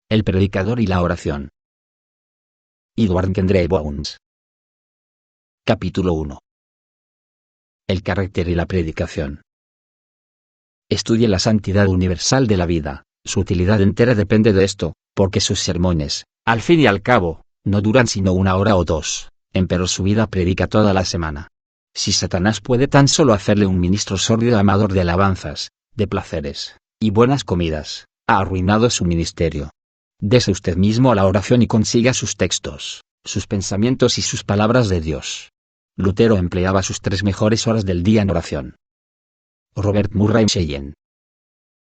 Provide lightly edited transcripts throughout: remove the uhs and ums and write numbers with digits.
El predicador y la oración. Edward Kendrick Bones. Capítulo 1. El carácter y la predicación. Estudie la santidad universal de la vida. Su utilidad entera depende de esto, porque sus sermones, al fin y al cabo, no duran sino 1 hora o 2, empero su vida predica toda la semana. Si Satanás puede tan solo hacerle un ministro sórdido amador de alabanzas, de placeres, y buenas comidas, ha arruinado su ministerio. Dese usted mismo a la oración y consiga sus textos, sus pensamientos y sus palabras de Dios. Lutero empleaba sus 3 mejores horas del día en oración. Robert Murray Cheyenne.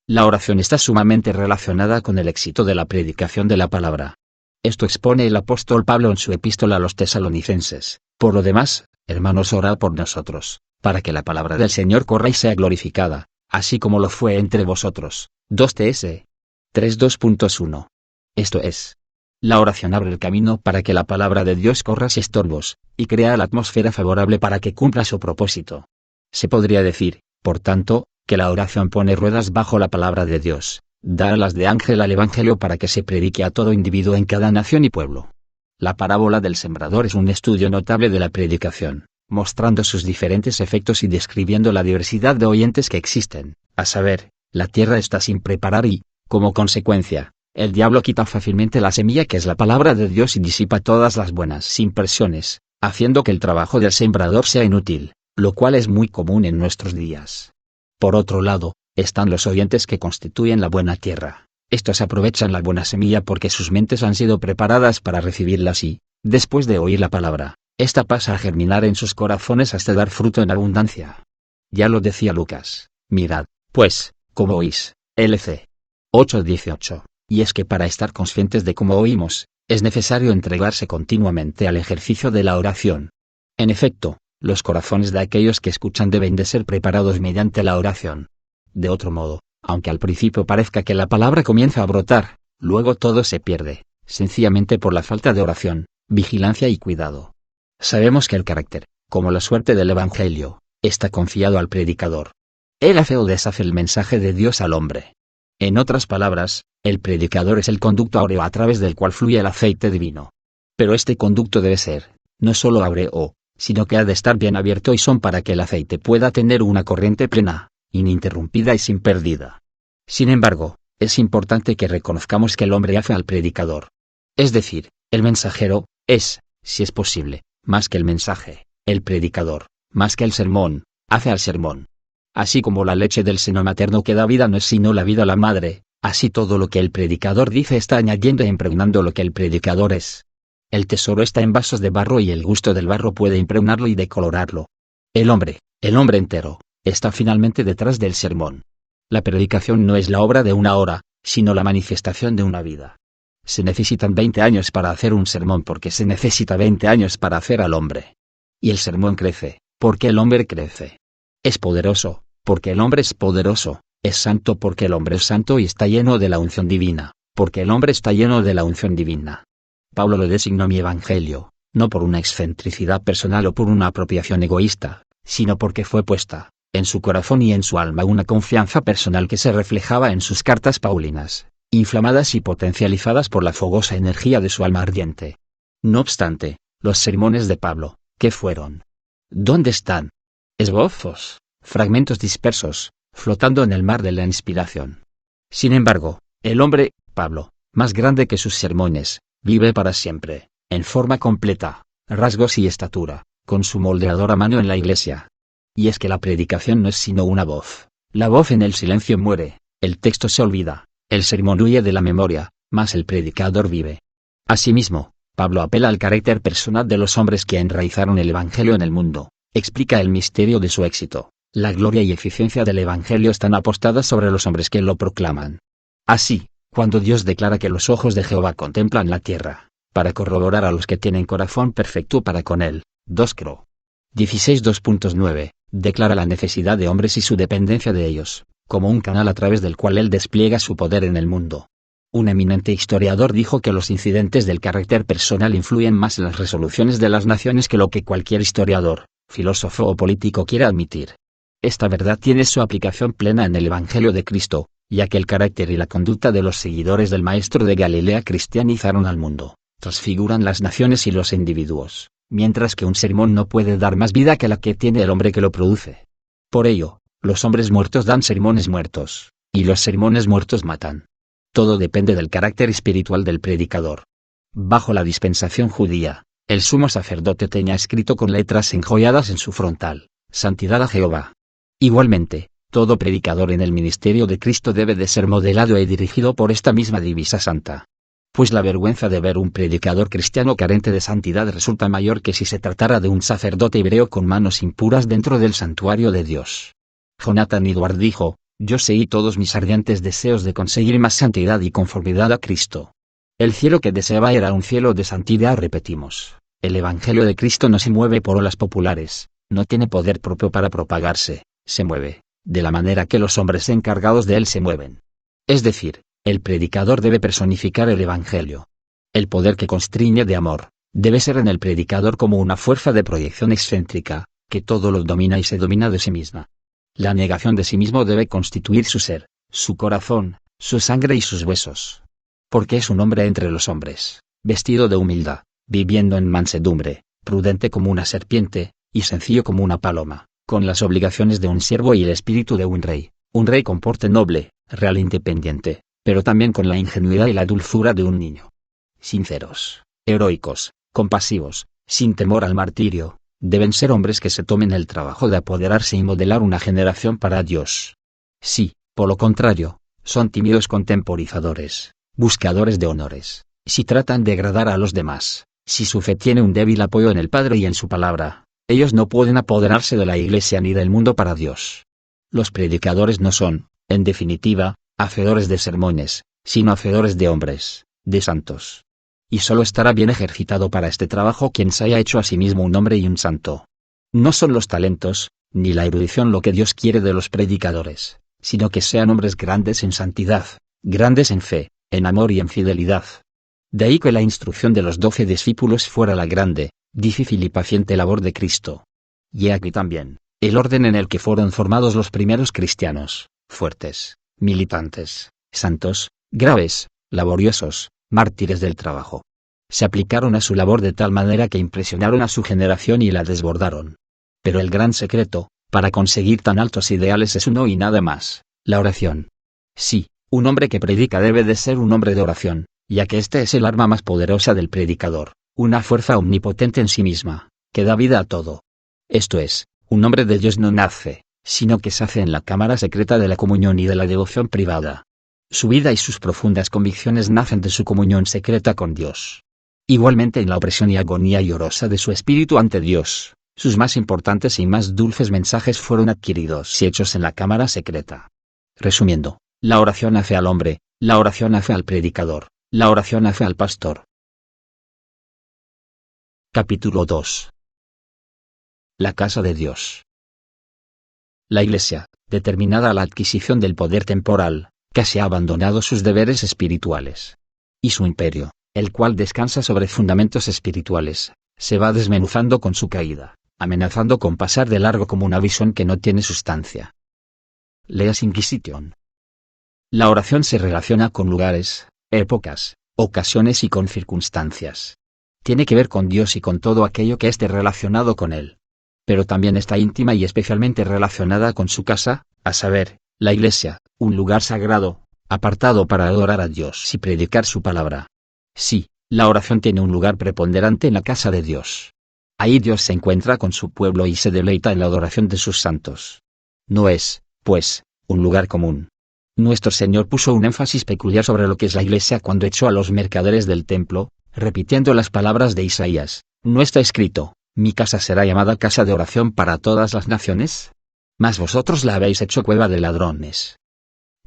La oración está sumamente relacionada con el éxito de la predicación de la palabra. Esto expone el apóstol Pablo en su epístola a los Tesalonicenses. Por lo demás, hermanos, orad por nosotros, para que la palabra del Señor corra y sea glorificada, así como lo fue entre vosotros. 2 TS 3:2.1. Esto es, la oración abre el camino para que la palabra de Dios corra sin estorbos, y crea la atmósfera favorable para que cumpla su propósito. Se podría decir, por tanto, que la oración pone ruedas bajo la palabra de Dios, da alas de ángel al Evangelio para que se predique a todo individuo en cada nación y pueblo. La parábola del sembrador es un estudio notable de la predicación, mostrando sus diferentes efectos y describiendo la diversidad de oyentes que existen, a saber, la tierra está sin preparar y, como consecuencia, el diablo quita fácilmente la semilla que es la palabra de Dios y disipa todas las buenas impresiones, haciendo que el trabajo del sembrador sea inútil, lo cual es muy común en nuestros días. Por otro lado, están los oyentes que constituyen la buena tierra. Estos aprovechan la buena semilla porque sus mentes han sido preparadas para recibirla y, después de oír la palabra, esta pasa a germinar en sus corazones hasta dar fruto en abundancia. Ya lo decía Lucas, mirad, pues, cómo oís, LC 8:18. Y es que para estar conscientes de cómo oímos, es necesario entregarse continuamente al ejercicio de la oración. En efecto, los corazones de aquellos que escuchan deben de ser preparados mediante la oración. De otro modo, aunque al principio parezca que la palabra comienza a brotar, luego todo se pierde, sencillamente por la falta de oración, vigilancia y cuidado. Sabemos que el carácter, como la suerte del Evangelio, está confiado al predicador. Él hace o deshace el mensaje de Dios al hombre. En otras palabras, el predicador es el conducto áureo a través del cual fluye el aceite divino. Pero este conducto debe ser, no solo áureo, sino que ha de estar bien abierto y son para que el aceite pueda tener una corriente plena, ininterrumpida y sin pérdida. Sin embargo, es importante que reconozcamos que el hombre hace al predicador. Es decir, el mensajero, es, si es posible, más que el mensaje, el predicador, más que el sermón, hace al sermón. Así como la leche del seno materno que da vida no es sino la vida a la madre, así todo lo que el predicador dice está añadiendo e impregnando lo que el predicador es. El tesoro está en vasos de barro y el gusto del barro puede impregnarlo y decolorarlo. El hombre entero, está finalmente detrás del sermón. La predicación no es la obra de 1 hora, sino la manifestación de una vida. Se necesitan 20 años para hacer un sermón porque se necesita 20 años para hacer al hombre. Y el sermón crece, porque el hombre crece. Es poderoso, porque el hombre es poderoso, es santo porque el hombre es santo y está lleno de la unción divina, porque el hombre está lleno de la unción divina. Pablo lo designó mi evangelio, no por una excentricidad personal o por una apropiación egoísta, sino porque fue puesta, en su corazón y en su alma una confianza personal que se reflejaba en sus cartas paulinas, inflamadas y potencializadas por la fogosa energía de su alma ardiente. No obstante, los sermones de Pablo, ¿qué fueron? ¿Dónde están? Esbozos, fragmentos dispersos, flotando en el mar de la inspiración. Sin embargo, el hombre, Pablo, más grande que sus sermones, vive para siempre, en forma completa, rasgos y estatura, con su moldeador a mano en la iglesia. Y es que la predicación no es sino una voz. La voz en el silencio muere, el texto se olvida, el sermón huye de la memoria, mas el predicador vive. Asimismo, Pablo apela al carácter personal de los hombres que enraizaron el Evangelio en el mundo, explica el misterio de su éxito. La gloria y eficiencia del Evangelio están apostadas sobre los hombres que lo proclaman. Así, cuando Dios declara que los ojos de Jehová contemplan la tierra, para corroborar a los que tienen corazón perfecto para con él, 2 Cro. 16:2.9, declara la necesidad de hombres y su dependencia de ellos, como un canal a través del cual él despliega su poder en el mundo. Un eminente historiador dijo que los incidentes del carácter personal influyen más en las resoluciones de las naciones que lo que cualquier historiador, filósofo o político quiera admitir. Esta verdad tiene su aplicación plena en el Evangelio de Cristo, ya que el carácter y la conducta de los seguidores del Maestro de Galilea cristianizaron al mundo, transfiguran las naciones y los individuos, mientras que un sermón no puede dar más vida que la que tiene el hombre que lo produce. Por ello, los hombres muertos dan sermones muertos, y los sermones muertos matan. Todo depende del carácter espiritual del predicador. Bajo la dispensación judía, el sumo sacerdote tenía escrito con letras enjolladas en su frontal: Santidad a Jehová. Igualmente, todo predicador en el ministerio de Cristo debe de ser modelado y dirigido por esta misma divisa santa. Pues la vergüenza de ver un predicador cristiano carente de santidad resulta mayor que si se tratara de un sacerdote hebreo con manos impuras dentro del santuario de Dios. Jonathan Edwards dijo: yo seguí todos mis ardientes deseos de conseguir más santidad y conformidad a Cristo. El cielo que deseaba era un cielo de santidad. Repetimos, el Evangelio de Cristo no se mueve por olas populares, no tiene poder propio para propagarse, se mueve de la manera que los hombres encargados de él se mueven. Es decir, el predicador debe personificar el Evangelio. El poder que constriñe de amor, debe ser en el predicador como una fuerza de proyección excéntrica, que todo lo domina y se domina de sí misma. La negación de sí mismo debe constituir su ser, su corazón, su sangre y sus huesos. Porque es un hombre entre los hombres, vestido de humildad, viviendo en mansedumbre, prudente como una serpiente, y sencillo como una paloma, con las obligaciones de un siervo y el espíritu de un rey con porte noble, real e independiente, pero también con la ingenuidad y la dulzura de un niño. Sinceros, heroicos, compasivos, sin temor al martirio, deben ser hombres que se tomen el trabajo de apoderarse y modelar una generación para Dios. Si, por lo contrario, son tímidos contemporizadores, buscadores de honores, si tratan de agradar a los demás, si su fe tiene un débil apoyo en el Padre y en su palabra, ellos no pueden apoderarse de la Iglesia ni del mundo para Dios. Los predicadores no son, en definitiva, hacedores de sermones, sino hacedores de hombres, de santos. Y solo estará bien ejercitado para este trabajo quien se haya hecho a sí mismo un hombre y un santo. No son los talentos, ni la erudición lo que Dios quiere de los predicadores, sino que sean hombres grandes en santidad, grandes en fe, en amor y en fidelidad. De ahí que la instrucción de los 12 discípulos fuera la grande, difícil y paciente labor de Cristo. Y aquí también, el orden en el que fueron formados los primeros cristianos, fuertes, militantes, santos, graves, laboriosos, mártires del trabajo. Se aplicaron a su labor de tal manera que impresionaron a su generación y la desbordaron. Pero el gran secreto, para conseguir tan altos ideales es uno y nada más: la oración. Sí, un hombre que predica debe de ser un hombre de oración, ya que este es el arma más poderosa del predicador, una fuerza omnipotente en sí misma, que da vida a todo. Esto es, un hombre de Dios no nace, sino que se hace en la cámara secreta de la comunión y de la devoción privada. Su vida y sus profundas convicciones nacen de su comunión secreta con Dios. Igualmente en la opresión y agonía llorosa de su espíritu ante Dios, sus más importantes y más dulces mensajes fueron adquiridos y hechos en la cámara secreta. Resumiendo, la oración hace al hombre, la oración hace al predicador, la oración hace al pastor. Capítulo 2. La casa de Dios. La Iglesia, determinada a la adquisición del poder temporal, casi ha abandonado sus deberes espirituales. Y su imperio, el cual descansa sobre fundamentos espirituales, se va desmenuzando con su caída, amenazando con pasar de largo como una visión que no tiene sustancia. Leas Inquisition. La oración se relaciona con lugares, épocas, ocasiones y con circunstancias. Tiene que ver con Dios y con todo aquello que esté relacionado con Él. Pero también está íntima y especialmente relacionada con su casa, a saber, la Iglesia, un lugar sagrado, apartado para adorar a Dios y predicar su palabra. Sí, la oración tiene un lugar preponderante en la casa de Dios. Ahí Dios se encuentra con su pueblo y se deleita en la adoración de sus santos. No es, pues, un lugar común. Nuestro Señor puso un énfasis peculiar sobre lo que es la Iglesia cuando echó a los mercaderes del templo, repitiendo las palabras de Isaías: ¿no está escrito, mi casa será llamada casa de oración para todas las naciones? Mas vosotros la habéis hecho cueva de ladrones.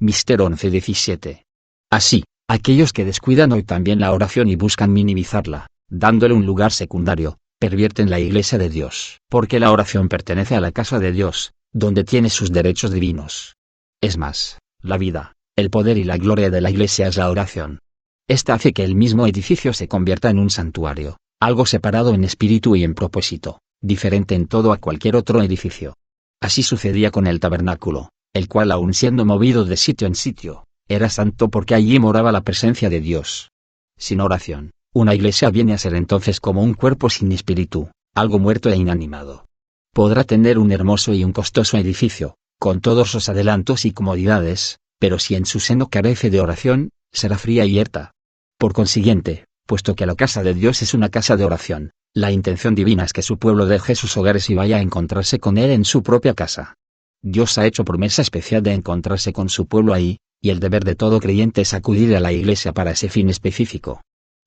Mister 11:17. Así, aquellos que descuidan hoy también la oración y buscan minimizarla, dándole un lugar secundario, pervierten la Iglesia de Dios. Porque la oración pertenece a la casa de Dios, donde tiene sus derechos divinos. Es más, la vida, el poder y la gloria de la Iglesia es la oración. Esta hace que el mismo edificio se convierta en un santuario, algo separado en espíritu y en propósito, diferente en todo a cualquier otro edificio. Así sucedía con el tabernáculo, el cual aun siendo movido de sitio en sitio, Era santo porque allí moraba la presencia de Dios. Sin oración, una iglesia viene a ser entonces como un cuerpo sin espíritu, algo muerto e inanimado. Podrá tener un hermoso y un costoso edificio, con todos los adelantos y comodidades, pero si en su seno carece de oración, será fría y yerta. Por consiguiente, puesto que la casa de Dios es una casa de oración, la intención divina es que su pueblo deje sus hogares y vaya a encontrarse con Él en su propia casa. Dios ha hecho promesa especial de encontrarse con su pueblo ahí, y el deber de todo creyente es acudir a la iglesia para ese fin específico.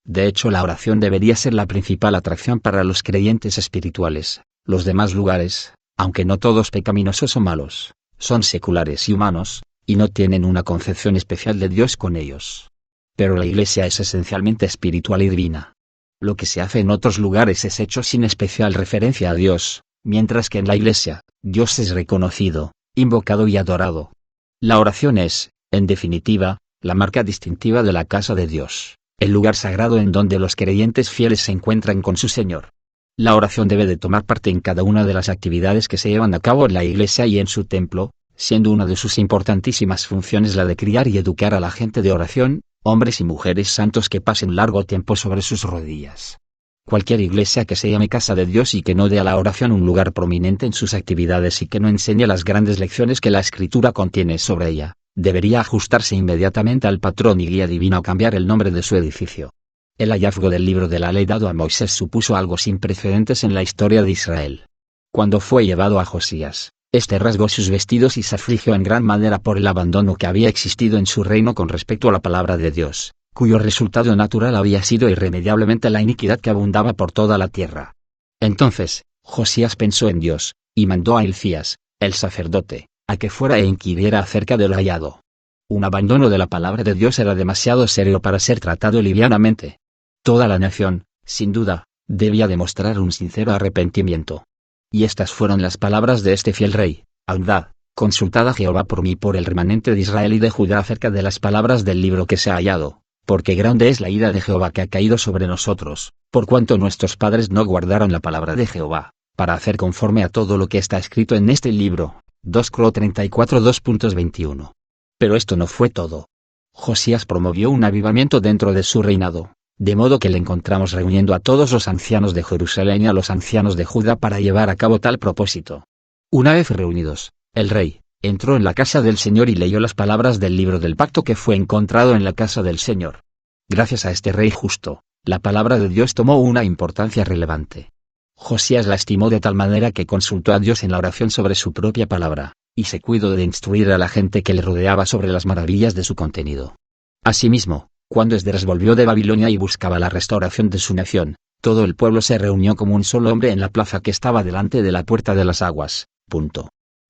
De hecho, la oración debería ser la principal atracción para los creyentes espirituales. Los demás lugares, aunque no todos pecaminosos o malos, son seculares y humanos, y no tienen una concepción especial de Dios con ellos. Pero la iglesia es esencialmente espiritual y divina. Lo que se hace en otros lugares es hecho sin especial referencia a Dios, mientras que en la iglesia, Dios es reconocido, invocado y adorado. La oración es, en definitiva, la marca distintiva de la casa de Dios, el lugar sagrado en donde los creyentes fieles se encuentran con su Señor. La oración debe de tomar parte en cada una de las actividades que se llevan a cabo en la iglesia y en su templo, siendo una de sus importantísimas funciones la de criar y educar a la gente de oración, hombres y mujeres santos que pasen largo tiempo sobre sus rodillas. Cualquier iglesia que se llame casa de Dios y que no dé a la oración un lugar prominente en sus actividades y que no enseñe las grandes lecciones que la Escritura contiene sobre ella, debería ajustarse inmediatamente al patrón y guía divino o cambiar el nombre de su edificio. El hallazgo del libro de la ley dado a Moisés supuso algo sin precedentes en la historia de Israel. Cuando fue llevado a Josías, este rasgó sus vestidos y se afligió en gran manera por el abandono que había existido en su reino con respecto a la palabra de Dios, cuyo resultado natural había sido irremediablemente la iniquidad que abundaba por toda la tierra. Entonces, Josías pensó en Dios, y mandó a Hilcías, el sacerdote, a que fuera e inquiriera acerca de lo hallado. Un abandono de la palabra de Dios era demasiado serio para ser tratado livianamente. Toda la nación, sin duda, debía demostrar un sincero arrepentimiento. Y estas fueron las palabras de este fiel rey: Andad, consultad a Jehová por mí y por el remanente de Israel y de Judá acerca de las palabras del libro que se ha hallado, porque grande es la ira de Jehová que ha caído sobre nosotros, por cuanto nuestros padres no guardaron la palabra de Jehová, para hacer conforme a todo lo que está escrito en este libro. 2 Cro 34 2.21. Pero esto no fue todo. Josías promovió un avivamiento dentro de su reinado, de modo que le encontramos reuniendo a todos los ancianos de Jerusalén y a los ancianos de Judá para llevar a cabo tal propósito. Una vez reunidos, el rey entró en la casa del Señor y leyó las palabras del libro del pacto que fue encontrado en la casa del Señor. Gracias a este rey justo, la palabra de Dios tomó una importancia relevante. Josías la estimó de tal manera que consultó a Dios en la oración sobre su propia palabra, y se cuidó de instruir a la gente que le rodeaba sobre las maravillas de su contenido. Asimismo, cuando Esdras volvió de Babilonia y buscaba la restauración de su nación, todo el pueblo se reunió como un solo hombre en la plaza que estaba delante de la puerta de las aguas.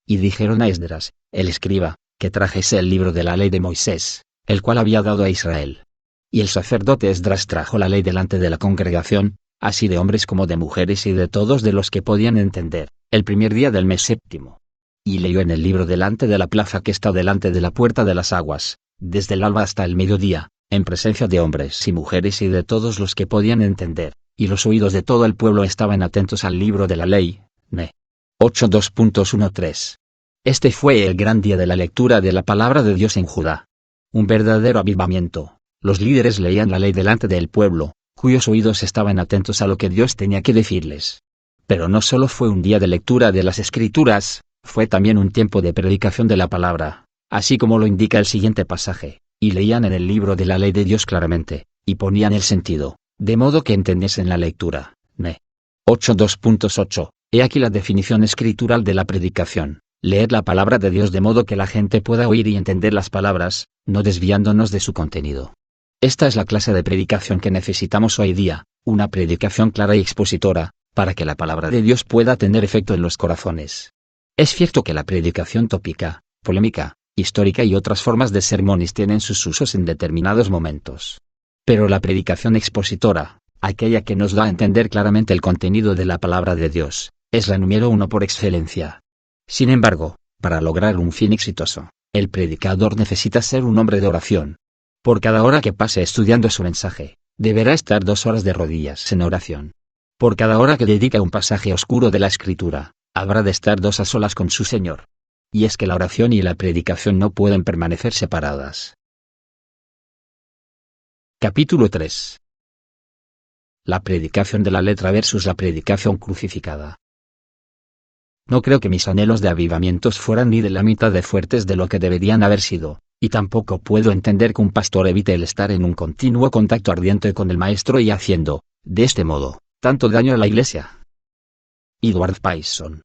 Y dijeron a Esdras, el escriba, que trajese el libro de la ley de Moisés, el cual había dado a Israel. Y el sacerdote Esdras trajo la ley delante de la congregación, así de hombres como de mujeres y de todos de los que podían entender, el primer día del mes séptimo. Y leyó en el libro delante de la plaza que está delante de la puerta de las aguas, desde el alba hasta el mediodía, en presencia de hombres y mujeres y de todos los que podían entender, y los oídos de todo el pueblo estaban atentos al libro de la ley. Ne. 8.2.13. Este fue el gran día de la lectura de la palabra de Dios en Judá. Un verdadero avivamiento. Los líderes leían la ley delante del pueblo, cuyos oídos estaban atentos a lo que Dios tenía que decirles. Pero no solo fue un día de lectura de las Escrituras, fue también un tiempo de predicación de la palabra, así como lo indica el siguiente pasaje, y leían en el libro de la ley de Dios claramente, y ponían el sentido, de modo que entendiesen la lectura. Ne. 8.2.8. He aquí la definición escritural de la predicación: leer la palabra de Dios de modo que la gente pueda oír y entender las palabras, no desviándonos de su contenido. Esta es la clase de predicación que necesitamos hoy día, una predicación clara y expositora, para que la palabra de Dios pueda tener efecto en los corazones. Es cierto que la predicación tópica, polémica, histórica y otras formas de sermones tienen sus usos en determinados momentos. Pero la predicación expositora, aquella que nos da a entender claramente el contenido de la palabra de Dios, es la número uno por excelencia. Sin embargo, para lograr un fin exitoso, el predicador necesita ser un hombre de oración. Por cada hora que pase estudiando su mensaje, deberá estar 2 horas de rodillas en oración. Por cada hora que dedica a un pasaje oscuro de la Escritura, habrá de estar 2 a solas con su Señor. Y es que la oración y la predicación no pueden permanecer separadas. Capítulo 3. La predicación de la letra versus la predicación crucificada. No creo que mis anhelos de avivamientos fueran ni de la mitad de fuertes de lo que deberían haber sido, y tampoco puedo entender que un pastor evite el estar en un continuo contacto ardiente con el Maestro y haciendo, de este modo, tanto daño a la Iglesia. Edward Payson.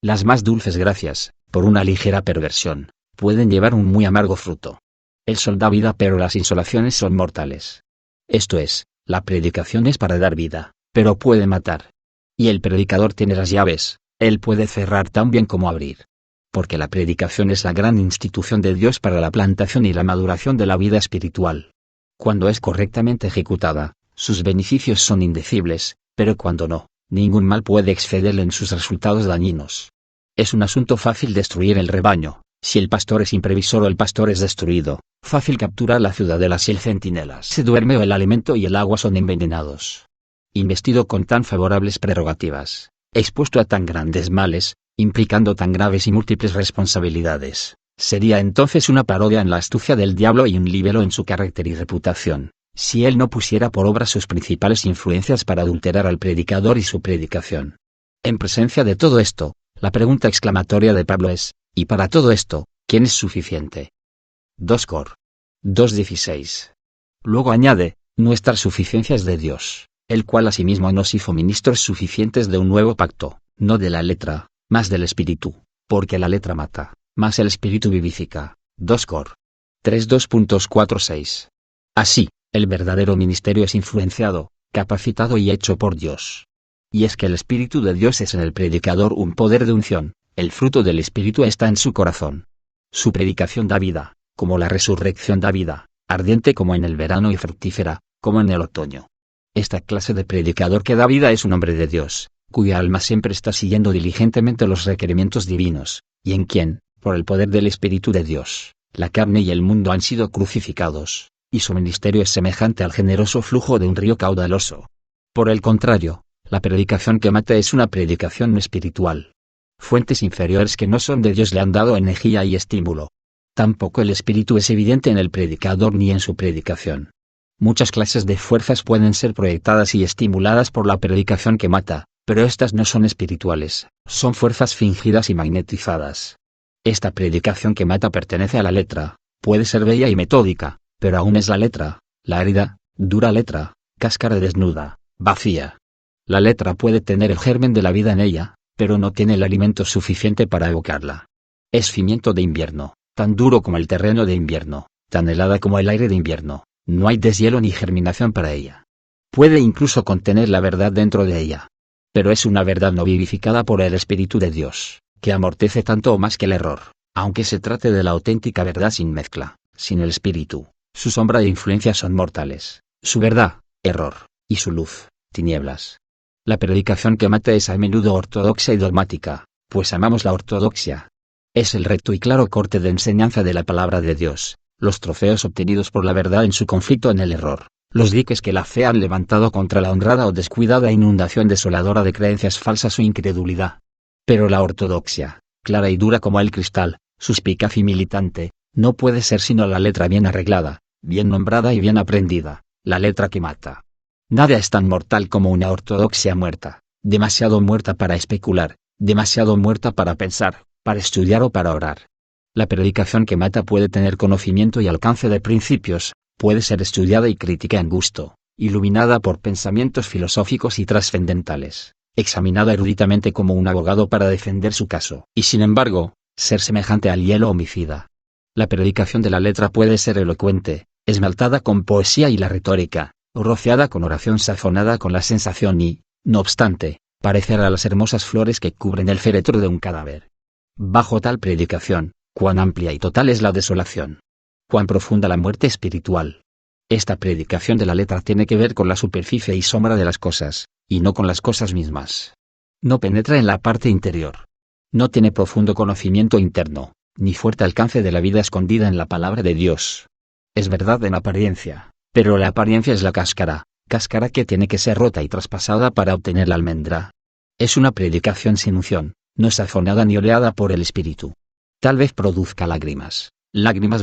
Las más dulces gracias, por una ligera perversión, pueden llevar un muy amargo fruto. El sol da vida, pero las insolaciones son mortales. Esto es, la predicación es para dar vida, pero puede matar. Y el predicador tiene las llaves, él puede cerrar tan bien como abrir. Porque la predicación es la gran institución de Dios para la plantación y la maduración de la vida espiritual. Cuando es correctamente ejecutada, sus beneficios son indecibles, pero cuando no, ningún mal puede excederle en sus resultados dañinos. Es un asunto fácil destruir el rebaño, si el pastor es imprevisor o el pastor es destruido, fácil capturar la ciudadela si el centinela se duerme o el alimento y el agua son envenenados. Investido con tan favorables prerrogativas, expuesto a tan grandes males, implicando tan graves y múltiples responsabilidades, sería entonces una parodia en la astucia del diablo y un libelo en su carácter y reputación, si él no pusiera por obra sus principales influencias para adulterar al predicador y su predicación. En presencia de todo esto, la pregunta exclamatoria de Pablo es, y para todo esto, ¿quién es suficiente? 2 Cor. 2:16. Luego añade, nuestra suficiencia es de Dios, el cual asimismo nos hizo ministros suficientes de un nuevo pacto, no de la letra, mas del Espíritu, porque la letra mata, mas el Espíritu vivifica. 2 Cor. 3:2.46. Así, el verdadero ministerio es influenciado, capacitado y hecho por Dios. Y es que el Espíritu de Dios es en el predicador un poder de unción, el fruto del Espíritu está en su corazón. Su predicación da vida, como la resurrección da vida, ardiente como en el verano y fructífera, como en el otoño. Esta clase de predicador que da vida es un hombre de Dios, cuya alma siempre está siguiendo diligentemente los requerimientos divinos, y en quien, por el poder del Espíritu de Dios, la carne y el mundo han sido crucificados, y su ministerio es semejante al generoso flujo de un río caudaloso. Por el contrario, la predicación que mata es una predicación espiritual. Fuentes inferiores que no son de Dios le han dado energía y estímulo. Tampoco el Espíritu es evidente en el predicador ni en su predicación. Muchas clases de fuerzas pueden ser proyectadas y estimuladas por la predicación que mata, pero estas no son espirituales, son fuerzas fingidas y magnetizadas. Esta predicación que mata pertenece a la letra, puede ser bella y metódica, pero aún es la letra, la árida, dura letra, cáscara desnuda, vacía. La letra puede tener el germen de la vida en ella, pero no tiene el alimento suficiente para evocarla. Es pimiento de invierno, tan duro como el terreno de invierno, tan helada como el aire de invierno, no hay deshielo ni germinación para ella. Puede incluso contener la verdad dentro de ella. Pero es una verdad no vivificada por el Espíritu de Dios, que amortece tanto o más que el error, aunque se trate de la auténtica verdad sin mezcla, sin el Espíritu, su sombra e influencia son mortales, su verdad, error, y su luz, tinieblas. La predicación que mata es a menudo ortodoxa y dogmática, pues amamos la ortodoxia. Es el recto y claro corte de enseñanza de la palabra de Dios, los trofeos obtenidos por la verdad en su conflicto en el error, los diques que la fe han levantado contra la honrada o descuidada inundación desoladora de creencias falsas o incredulidad. Pero la ortodoxia, clara y dura como el cristal, suspicaz y militante, no puede ser sino la letra bien arreglada, bien nombrada y bien aprendida, la letra que mata. Nada es tan mortal como una ortodoxia muerta, demasiado muerta para especular, demasiado muerta para pensar, para estudiar o para orar. La predicación que mata puede tener conocimiento y alcance de principios, puede ser estudiada y crítica en gusto, iluminada por pensamientos filosóficos y trascendentales, examinada eruditamente como un abogado para defender su caso, y sin embargo, ser semejante al hielo homicida. La predicación de la letra puede ser elocuente, esmaltada con poesía y la retórica, rociada con oración sazonada con la sensación y, no obstante, parecer a las hermosas flores que cubren el féretro de un cadáver. Bajo tal predicación, cuán amplia y total es la desolación. Cuán profunda la muerte espiritual. Esta predicación de la letra tiene que ver con la superficie y sombra de las cosas, y no con las cosas mismas. No penetra en la parte interior. No tiene profundo conocimiento interno, ni fuerte alcance de la vida escondida en la palabra de Dios. Es verdad en apariencia, pero la apariencia es la cáscara que tiene que ser rota y traspasada para obtener la almendra. Es una predicación sin unción, no sazonada ni oleada por el Espíritu. Tal vez produzca lágrimas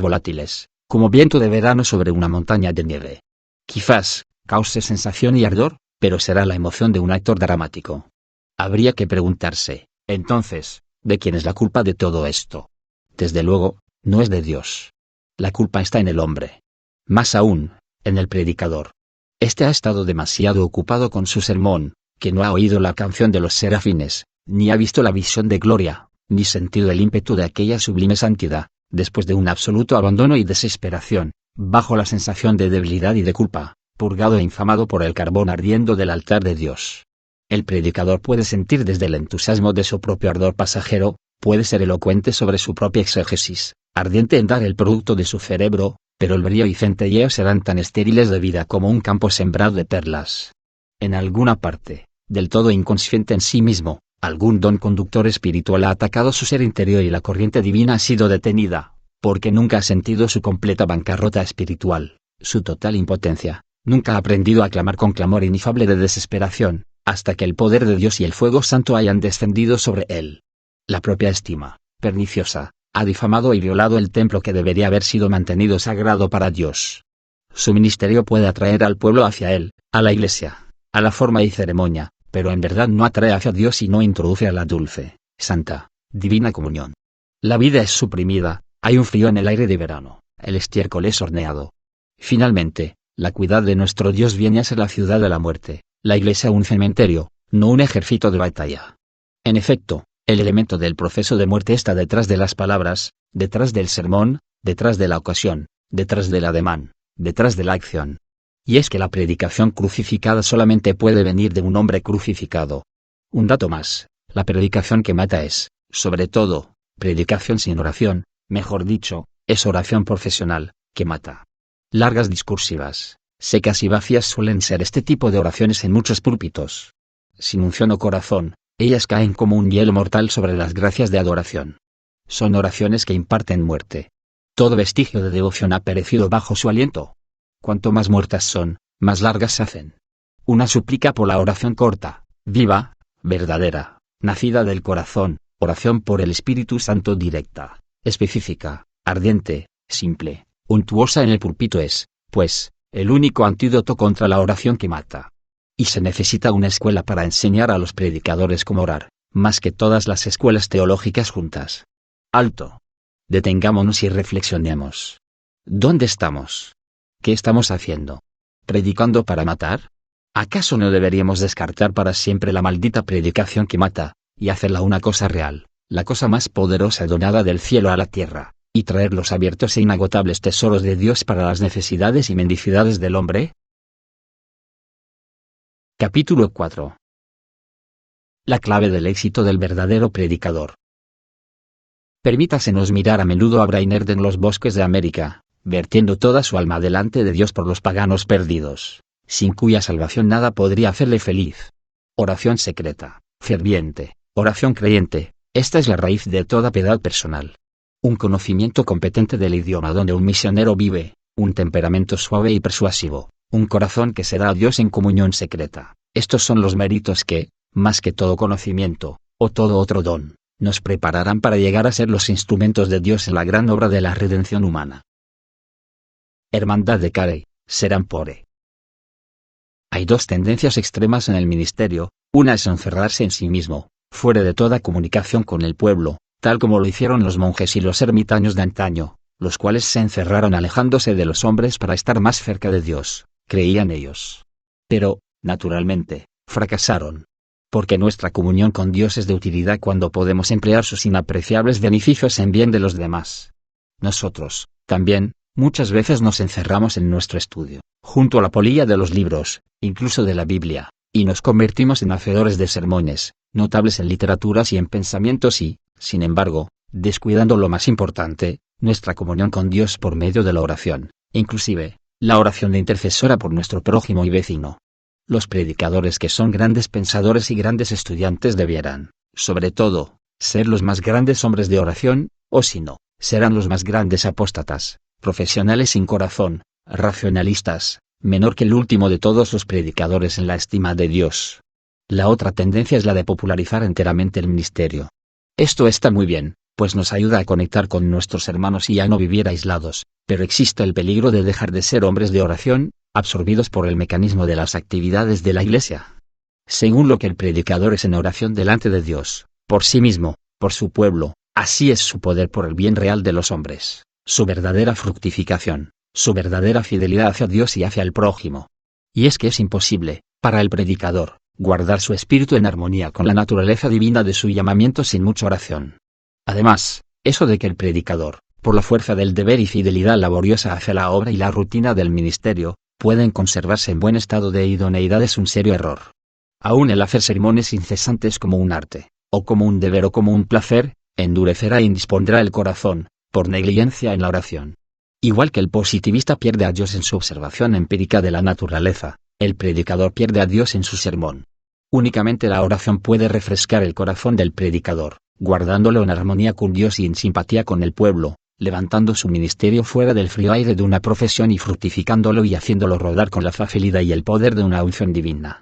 volátiles, como viento de verano sobre una montaña de nieve. Quizás cause sensación y ardor, pero será la emoción de un actor dramático. Habría que preguntarse, entonces, ¿de quién es la culpa de todo esto? Desde luego, no es de Dios. La culpa está en el hombre. Más aún, en el predicador. Este ha estado demasiado ocupado con su sermón, que no ha oído la canción de los serafines, ni ha visto la visión de gloria, ni sentido el ímpetu de aquella sublime santidad, después de un absoluto abandono y desesperación, bajo la sensación de debilidad y de culpa, purgado e infamado por el carbón ardiendo del altar de Dios. El predicador puede sentir desde el entusiasmo de su propio ardor pasajero, puede ser elocuente sobre su propia exégesis, ardiente en dar el producto de su cerebro, pero el brillo y centelleo serán tan estériles de vida como un campo sembrado de perlas. En alguna parte, del todo inconsciente en sí mismo, algún don conductor espiritual ha atacado su ser interior y la corriente divina ha sido detenida, porque nunca ha sentido su completa bancarrota espiritual, su total impotencia, nunca ha aprendido a clamar con clamor inefable de desesperación, hasta que el poder de Dios y el fuego santo hayan descendido sobre él. La propia estima, perniciosa, ha difamado y violado el templo que debería haber sido mantenido sagrado para Dios. Su ministerio puede atraer al pueblo hacia él, a la iglesia, a la forma y ceremonia, pero en verdad no atrae hacia Dios y no introduce a la dulce, santa, divina comunión. La vida es suprimida, hay un frío en el aire de verano, el estiércol es horneado. Finalmente, la cuidad de nuestro Dios viene a ser la ciudad de la muerte, la iglesia un cementerio, no un ejército de batalla. En efecto, el elemento del proceso de muerte está detrás de las palabras, detrás del sermón, detrás de la ocasión, detrás del ademán, detrás de la acción. Y es que la predicación crucificada solamente puede venir de un hombre crucificado. Un dato más, la predicación que mata es, sobre todo, predicación sin oración, mejor dicho, es oración profesional, que mata. Largas discursivas, secas y vacías suelen ser este tipo de oraciones en muchos púlpitos. Sin unción o corazón, ellas caen como un hielo mortal sobre las gracias de adoración. Son oraciones que imparten muerte. Todo vestigio de devoción ha perecido bajo su aliento. Cuanto más muertas son, más largas se hacen. Una súplica por la oración corta, viva, verdadera, nacida del corazón, oración por el Espíritu Santo directa, específica, ardiente, simple, untuosa en el púlpito es, pues, el único antídoto contra la oración que mata. Y se necesita una escuela para enseñar a los predicadores cómo orar, más que todas las escuelas teológicas juntas. Alto. Detengámonos y reflexionemos. ¿Dónde estamos? ¿Qué estamos haciendo? ¿Predicando para matar? ¿Acaso no deberíamos descartar para siempre la maldita predicación que mata, y hacerla una cosa real, la cosa más poderosa donada del cielo a la tierra, y traer los abiertos e inagotables tesoros de Dios para las necesidades y mendicidades del hombre? Capítulo 4. La clave del éxito del verdadero predicador. Permítasenos mirar a menudo a Brainerd en los bosques de América, vertiendo toda su alma delante de Dios por los paganos perdidos, sin cuya salvación nada podría hacerle feliz. Oración secreta, ferviente, oración creyente, esta es la raíz de toda piedad personal. Un conocimiento competente del idioma donde un misionero vive, un temperamento suave y persuasivo, un corazón que se da a Dios en comunión secreta. Estos son los méritos que, más que todo conocimiento, o todo otro don, nos prepararán para llegar a ser los instrumentos de Dios en la gran obra de la redención humana. Hermandad de Carey, Serampore. Hay dos tendencias extremas en el ministerio, una es encerrarse en sí mismo, fuera de toda comunicación con el pueblo, tal como lo hicieron los monjes y los ermitaños de antaño, los cuales se encerraron alejándose de los hombres para estar más cerca de Dios, creían ellos. Pero, naturalmente, fracasaron. Porque nuestra comunión con Dios es de utilidad cuando podemos emplear sus inapreciables beneficios en bien de los demás. Nosotros, también, muchas veces nos encerramos en nuestro estudio, junto a la polilla de los libros, incluso de la Biblia, y nos convertimos en hacedores de sermones, notables en literaturas y en pensamientos y, sin embargo, descuidando lo más importante, nuestra comunión con Dios por medio de la oración, inclusive, la oración de intercesora por nuestro prójimo y vecino. Los predicadores que son grandes pensadores y grandes estudiantes debieran, sobre todo, ser los más grandes hombres de oración, o si no, serán los más grandes apóstatas, profesionales sin corazón, racionalistas, menor que el último de todos los predicadores en la estima de Dios. La otra tendencia es la de popularizar enteramente el ministerio. Esto está muy bien, pues nos ayuda a conectar con nuestros hermanos y a no vivir aislados, pero existe el peligro de dejar de ser hombres de oración, absorbidos por el mecanismo de las actividades de la Iglesia. Según lo que el predicador es en oración delante de Dios, por sí mismo, por su pueblo, así es su poder por el bien real de los hombres, su verdadera fructificación, su verdadera fidelidad hacia Dios y hacia el prójimo. Y es que es imposible, para el predicador, guardar su espíritu en armonía con la naturaleza divina de su llamamiento sin mucha oración. Además, eso de que el predicador, por la fuerza del deber y fidelidad laboriosa hacia la obra y la rutina del ministerio, pueden conservarse en buen estado de idoneidad es un serio error. Aún el hacer sermones incesantes como un arte, o como un deber o como un placer, endurecerá e indispondrá el corazón, por negligencia en la oración. Igual que el positivista pierde a Dios en su observación empírica de la naturaleza, el predicador pierde a Dios en su sermón. Únicamente la oración puede refrescar el corazón del predicador, guardándolo en armonía con Dios y en simpatía con el pueblo, levantando su ministerio fuera del frío aire de una profesión y fructificándolo y haciéndolo rodar con la facilidad y el poder de una unción divina.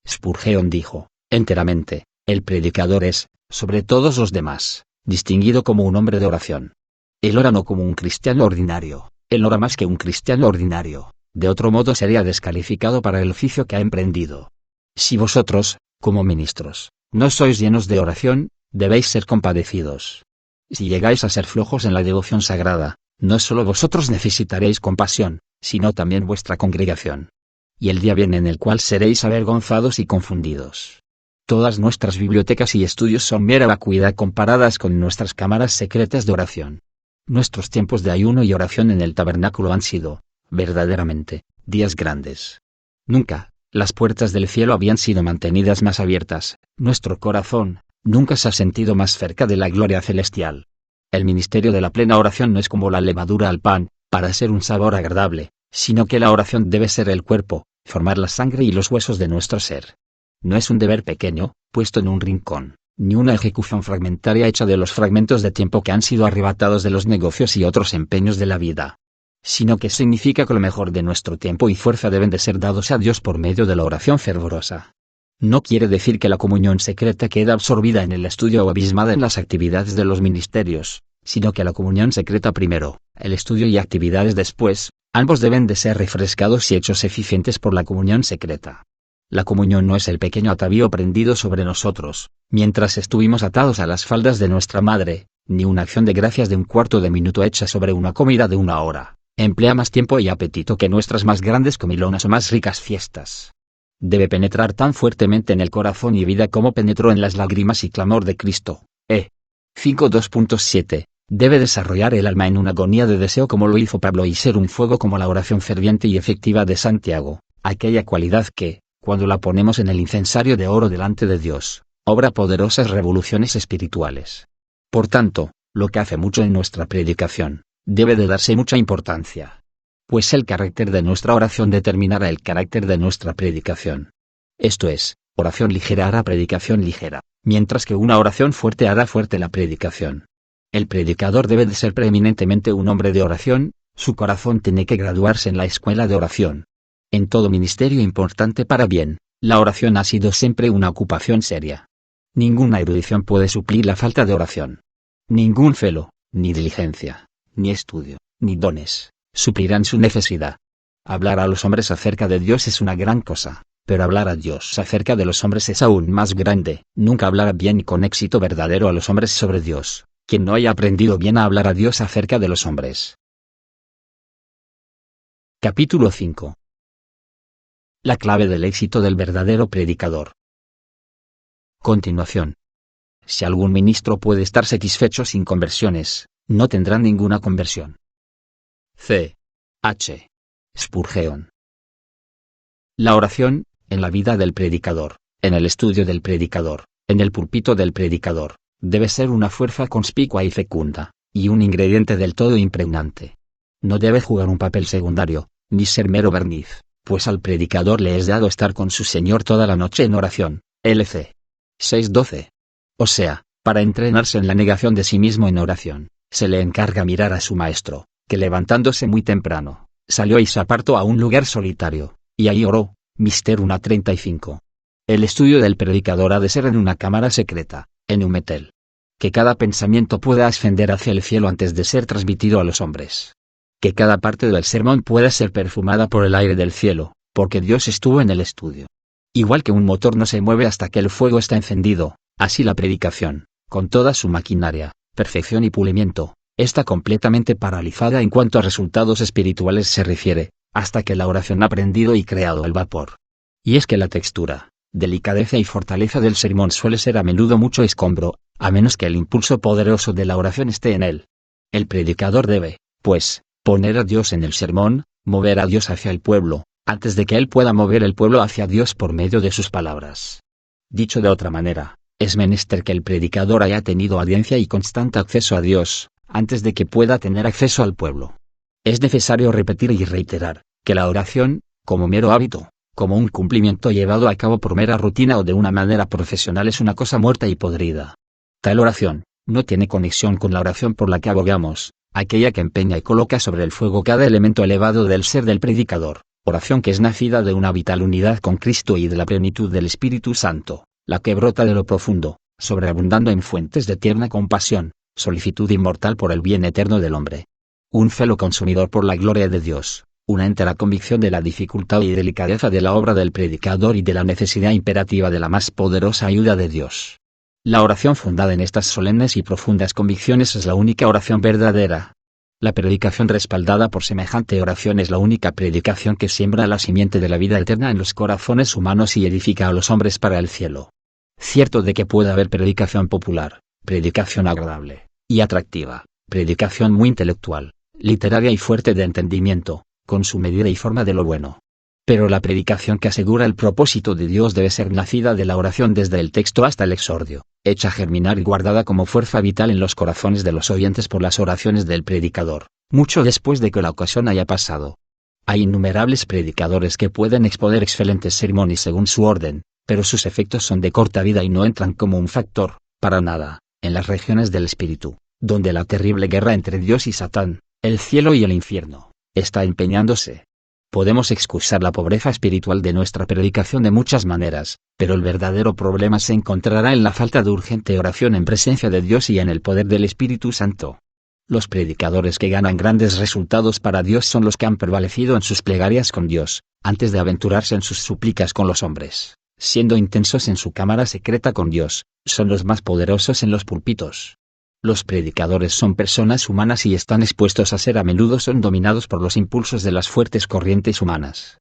Spurgeon dijo, enteramente, el predicador es, sobre todos los demás, distinguido como un hombre de oración. Él ora no como un cristiano ordinario, él ora más que un cristiano ordinario, de otro modo sería descalificado para el oficio que ha emprendido. Si vosotros, como ministros, no sois llenos de oración, debéis ser compadecidos. Si llegáis a ser flojos en la devoción sagrada, no solo vosotros necesitaréis compasión, sino también vuestra congregación. Y el día viene en el cual seréis avergonzados y confundidos. Todas nuestras bibliotecas y estudios son mera vacuidad comparadas con nuestras cámaras secretas de oración. Nuestros tiempos de ayuno y oración en el tabernáculo han sido, verdaderamente, días grandes. Nunca, las puertas del cielo habían sido mantenidas más abiertas, nuestro corazón, nunca se ha sentido más cerca de la gloria celestial. El ministerio de la plena oración no es como la levadura al pan, para ser un sabor agradable, sino que la oración debe ser el cuerpo, formar la sangre y los huesos de nuestro ser. No es un deber pequeño, puesto en un rincón, ni una ejecución fragmentaria hecha de los fragmentos de tiempo que han sido arrebatados de los negocios y otros empeños de la vida. Sino que significa que lo mejor de nuestro tiempo y fuerza deben de ser dados a Dios por medio de la oración fervorosa. No quiere decir que la comunión secreta queda absorbida en el estudio o abismada en las actividades de los ministerios, sino que la comunión secreta primero, el estudio y actividades después, ambos deben de ser refrescados y hechos eficientes por la comunión secreta. La comunión no es el pequeño atavío prendido sobre nosotros, mientras estuvimos atados a las faldas de nuestra madre, ni una acción de gracias de un cuarto de minuto hecha sobre una comida de una hora. Emplea más tiempo y apetito que nuestras más grandes comilonas o más ricas fiestas. Debe penetrar tan fuertemente en el corazón y vida como penetró en las lágrimas y clamor de Cristo. 5.2.7. Debe desarrollar el alma en una agonía de deseo como lo hizo Pablo y ser un fuego como la oración ferviente y efectiva de Santiago, aquella cualidad que, cuando la ponemos en el incensario de oro delante de Dios, obra poderosas revoluciones espirituales. Por tanto, lo que hace mucho en nuestra predicación, debe de darse mucha importancia. Pues el carácter de nuestra oración determinará el carácter de nuestra predicación. Esto es, oración ligera hará predicación ligera, mientras que una oración fuerte hará fuerte la predicación. El predicador debe de ser preeminentemente un hombre de oración, su corazón tiene que graduarse en la escuela de oración. En todo ministerio importante para bien, la oración ha sido siempre una ocupación seria. Ninguna erudición puede suplir la falta de oración. Ningún celo, ni diligencia, ni estudio, ni dones, suplirán su necesidad. Hablar a los hombres acerca de Dios es una gran cosa, pero hablar a Dios acerca de los hombres es aún más grande. Nunca hablará bien y con éxito verdadero a los hombres sobre Dios, quien no haya aprendido bien a hablar a Dios acerca de los hombres. Capítulo 5. La clave del éxito del verdadero predicador. Continuación. Si algún ministro puede estar satisfecho sin conversiones, no tendrá ninguna conversión. C. H. Spurgeon. La oración, en la vida del predicador, en el estudio del predicador, en el púlpito del predicador, debe ser una fuerza conspicua y fecunda, y un ingrediente del todo impregnante. No debe jugar un papel secundario, ni ser mero barniz, pues al predicador le es dado estar con su Señor toda la noche en oración. LC 6:12. O sea, para entrenarse en la negación de sí mismo en oración, se le encarga mirar a su maestro, que levantándose muy temprano, salió y se apartó a un lugar solitario, y ahí oró. Mister 1:35. El estudio del predicador ha de ser en una cámara secreta, en un metel. Que cada pensamiento pueda ascender hacia el cielo antes de ser transmitido a los hombres. Que cada parte del sermón pueda ser perfumada por el aire del cielo, porque Dios estuvo en el estudio. Igual que un motor no se mueve hasta que el fuego está encendido, así la predicación, con toda su maquinaria, perfección y pulimiento, está completamente paralizada en cuanto a resultados espirituales se refiere, hasta que la oración ha prendido y creado el vapor. Y es que la textura, delicadeza y fortaleza del sermón suele ser a menudo mucho escombro, a menos que el impulso poderoso de la oración esté en él. El predicador debe, pues, poner a Dios en el sermón, mover a Dios hacia el pueblo, antes de que él pueda mover el pueblo hacia Dios por medio de sus palabras. Dicho de otra manera, es menester que el predicador haya tenido audiencia y constante acceso a Dios, antes de que pueda tener acceso al pueblo. Es necesario repetir y reiterar, que la oración, como mero hábito, como un cumplimiento llevado a cabo por mera rutina o de una manera profesional es una cosa muerta y podrida. Tal oración, no tiene conexión con la oración por la que abogamos, aquella que empeña y coloca sobre el fuego cada elemento elevado del ser del predicador, oración que es nacida de una vital unidad con Cristo y de la plenitud del Espíritu Santo, la que brota de lo profundo, sobreabundando en fuentes de tierna compasión, solicitud inmortal por el bien eterno del hombre. Un celo consumidor por la gloria de Dios, una entera convicción de la dificultad y delicadeza de la obra del predicador y de la necesidad imperativa de la más poderosa ayuda de Dios. La oración fundada en estas solemnes y profundas convicciones es la única oración verdadera. La predicación respaldada por semejante oración es la única predicación que siembra la simiente de la vida eterna en los corazones humanos y edifica a los hombres para el cielo. Cierto de que puede haber predicación popular, predicación agradable y atractiva, predicación muy intelectual, literaria y fuerte de entendimiento, con su medida y forma de lo bueno. Pero la predicación que asegura el propósito de Dios debe ser nacida de la oración desde el texto hasta el exordio, hecha germinar y guardada como fuerza vital en los corazones de los oyentes por las oraciones del predicador, mucho después de que la ocasión haya pasado. Hay innumerables predicadores que pueden exponer excelentes sermones según su orden, pero sus efectos son de corta vida y no entran como un factor, para nada, en las regiones del espíritu, donde la terrible guerra entre Dios y Satán, el cielo y el infierno, está empeñándose. Podemos excusar la pobreza espiritual de nuestra predicación de muchas maneras, pero el verdadero problema se encontrará en la falta de urgente oración en presencia de Dios y en el poder del Espíritu Santo. Los predicadores que ganan grandes resultados para Dios son los que han prevalecido en sus plegarias con Dios, antes de aventurarse en sus súplicas con los hombres, siendo intensos en su cámara secreta con Dios, son los más poderosos en los púlpitos. Los predicadores son personas humanas y están expuestos a ser a menudo son dominados por los impulsos de las fuertes corrientes humanas.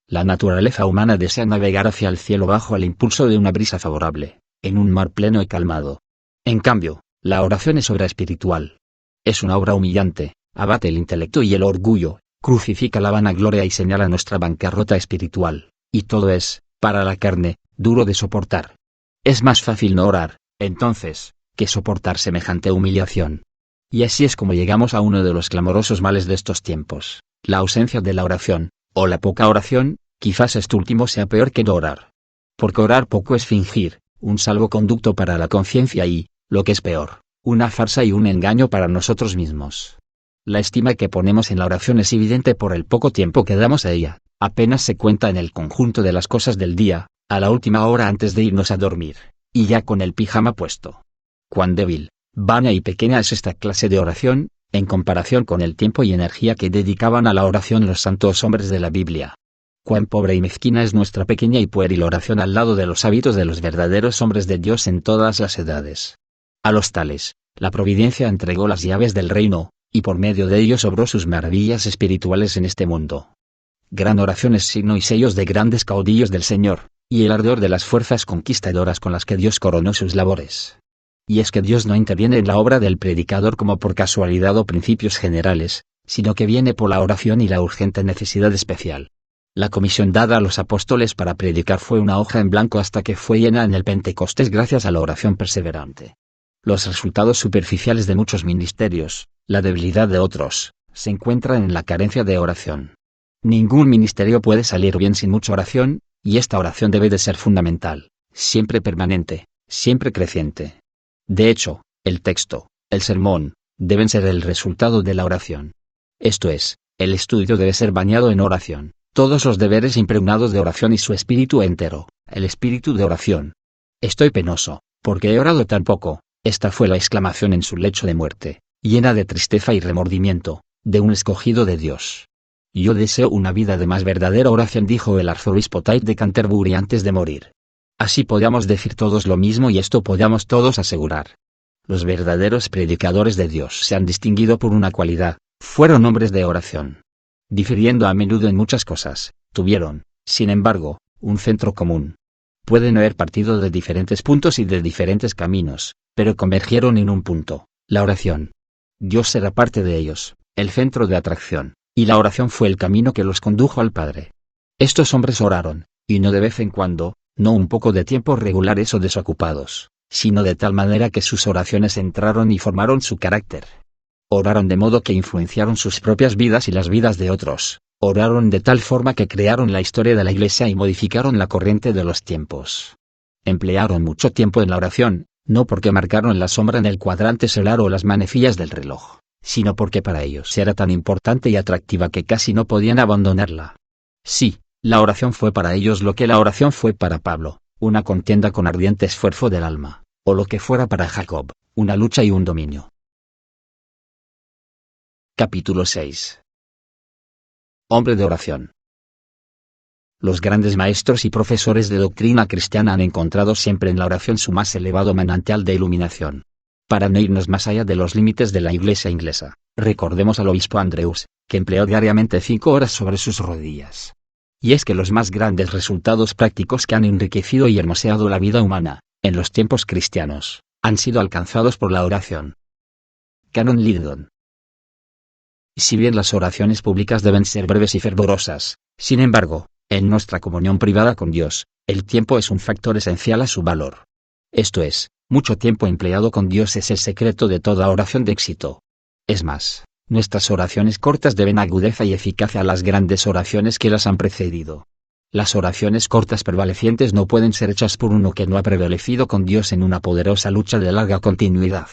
La naturaleza humana desea navegar hacia el cielo bajo el impulso de una brisa favorable, en un mar pleno y calmado. En cambio, la oración es obra espiritual. Es una obra humillante, abate el intelecto y el orgullo, crucifica la vanagloria y señala nuestra bancarrota espiritual, y todo es, para la carne, duro de soportar. Es más fácil no orar, entonces, que soportar semejante humillación. Y así es como llegamos a uno de los clamorosos males de estos tiempos, la ausencia de la oración, o la poca oración. Quizás esto último sea peor que no orar. Porque orar poco es fingir, un salvoconducto para la conciencia y, lo que es peor, una farsa y un engaño para nosotros mismos. La estima que ponemos en la oración es evidente por el poco tiempo que damos a ella, apenas se cuenta en el conjunto de las cosas del día, a la última hora antes de irnos a dormir, y ya con el pijama puesto. Cuán débil, vana y pequeña es esta clase de oración, en comparación con el tiempo y energía que dedicaban a la oración los santos hombres de la Biblia. Cuán pobre y mezquina es nuestra pequeña y pueril oración al lado de los hábitos de los verdaderos hombres de Dios en todas las edades. A los tales, la providencia entregó las llaves del reino, y por medio de ellos obró sus maravillas espirituales en este mundo. Gran oración es signo y sellos de grandes caudillos del Señor, y el ardor de las fuerzas conquistadoras con las que Dios coronó sus labores. Y es que Dios no interviene en la obra del predicador como por casualidad o principios generales, sino que viene por la oración y la urgente necesidad especial. La comisión dada a los apóstoles para predicar fue una hoja en blanco hasta que fue llena en el Pentecostés gracias a la oración perseverante. Los resultados superficiales de muchos ministerios, la debilidad de otros, se encuentran en la carencia de oración. Ningún ministerio puede salir bien sin mucha oración, y esta oración debe de ser fundamental, siempre permanente, siempre creciente. De hecho, el texto, el sermón, deben ser el resultado de la oración. Esto es, el estudio debe ser bañado en oración, todos los deberes impregnados de oración y su espíritu entero, el espíritu de oración. Estoy penoso, porque he orado tan poco, Esta fue la exclamación en su lecho de muerte, llena de tristeza y remordimiento, de un escogido de Dios. Yo deseo una vida de más verdadera oración, dijo el arzobispo Tait de Canterbury antes de morir. Así podíamos decir todos lo mismo y esto podíamos todos asegurar. Los verdaderos predicadores de Dios se han distinguido por una cualidad: fueron hombres de oración. Difiriendo a menudo en muchas cosas, tuvieron, sin embargo, un centro común. Pueden haber partido de diferentes puntos y de diferentes caminos, pero convergieron en un punto: la oración. Dios era parte de ellos, el centro de atracción, y la oración fue el camino que los condujo al Padre. Estos hombres oraron, y no de vez en cuando, no un poco de tiempo regulares o desocupados, sino de tal manera que sus oraciones entraron y formaron su carácter. Oraron de modo que influenciaron sus propias vidas y las vidas de otros. Oraron de tal forma que crearon la historia de la Iglesia y modificaron la corriente de los tiempos. Emplearon mucho tiempo en la oración, no porque marcaron la sombra en el cuadrante solar o las manecillas del reloj, sino porque para ellos era tan importante y atractiva que casi no podían abandonarla. Sí, la oración fue para ellos lo que la oración fue para Pablo, una contienda con ardiente esfuerzo del alma, o lo que fuera para Jacob, una lucha y un dominio. Capítulo 6. Hombre de oración. Los grandes maestros y profesores de doctrina cristiana han encontrado siempre en la oración su más elevado manantial de iluminación. Para no irnos más allá de los límites de la Iglesia inglesa, recordemos al obispo Andrews, que empleó diariamente 5 horas sobre sus rodillas. Y es que los más grandes resultados prácticos que han enriquecido y hermoseado la vida humana, en los tiempos cristianos, han sido alcanzados por la oración. Canon Liddon. Si bien las oraciones públicas deben ser breves y fervorosas, sin embargo, en nuestra comunión privada con Dios, el tiempo es un factor esencial a su valor. Esto es, mucho tiempo empleado con Dios es el secreto de toda oración de éxito. Es más, nuestras oraciones cortas deben agudeza y eficacia a las grandes oraciones que las han precedido. Las oraciones cortas prevalecientes no pueden ser hechas por uno que no ha prevalecido con Dios en una poderosa lucha de larga continuidad.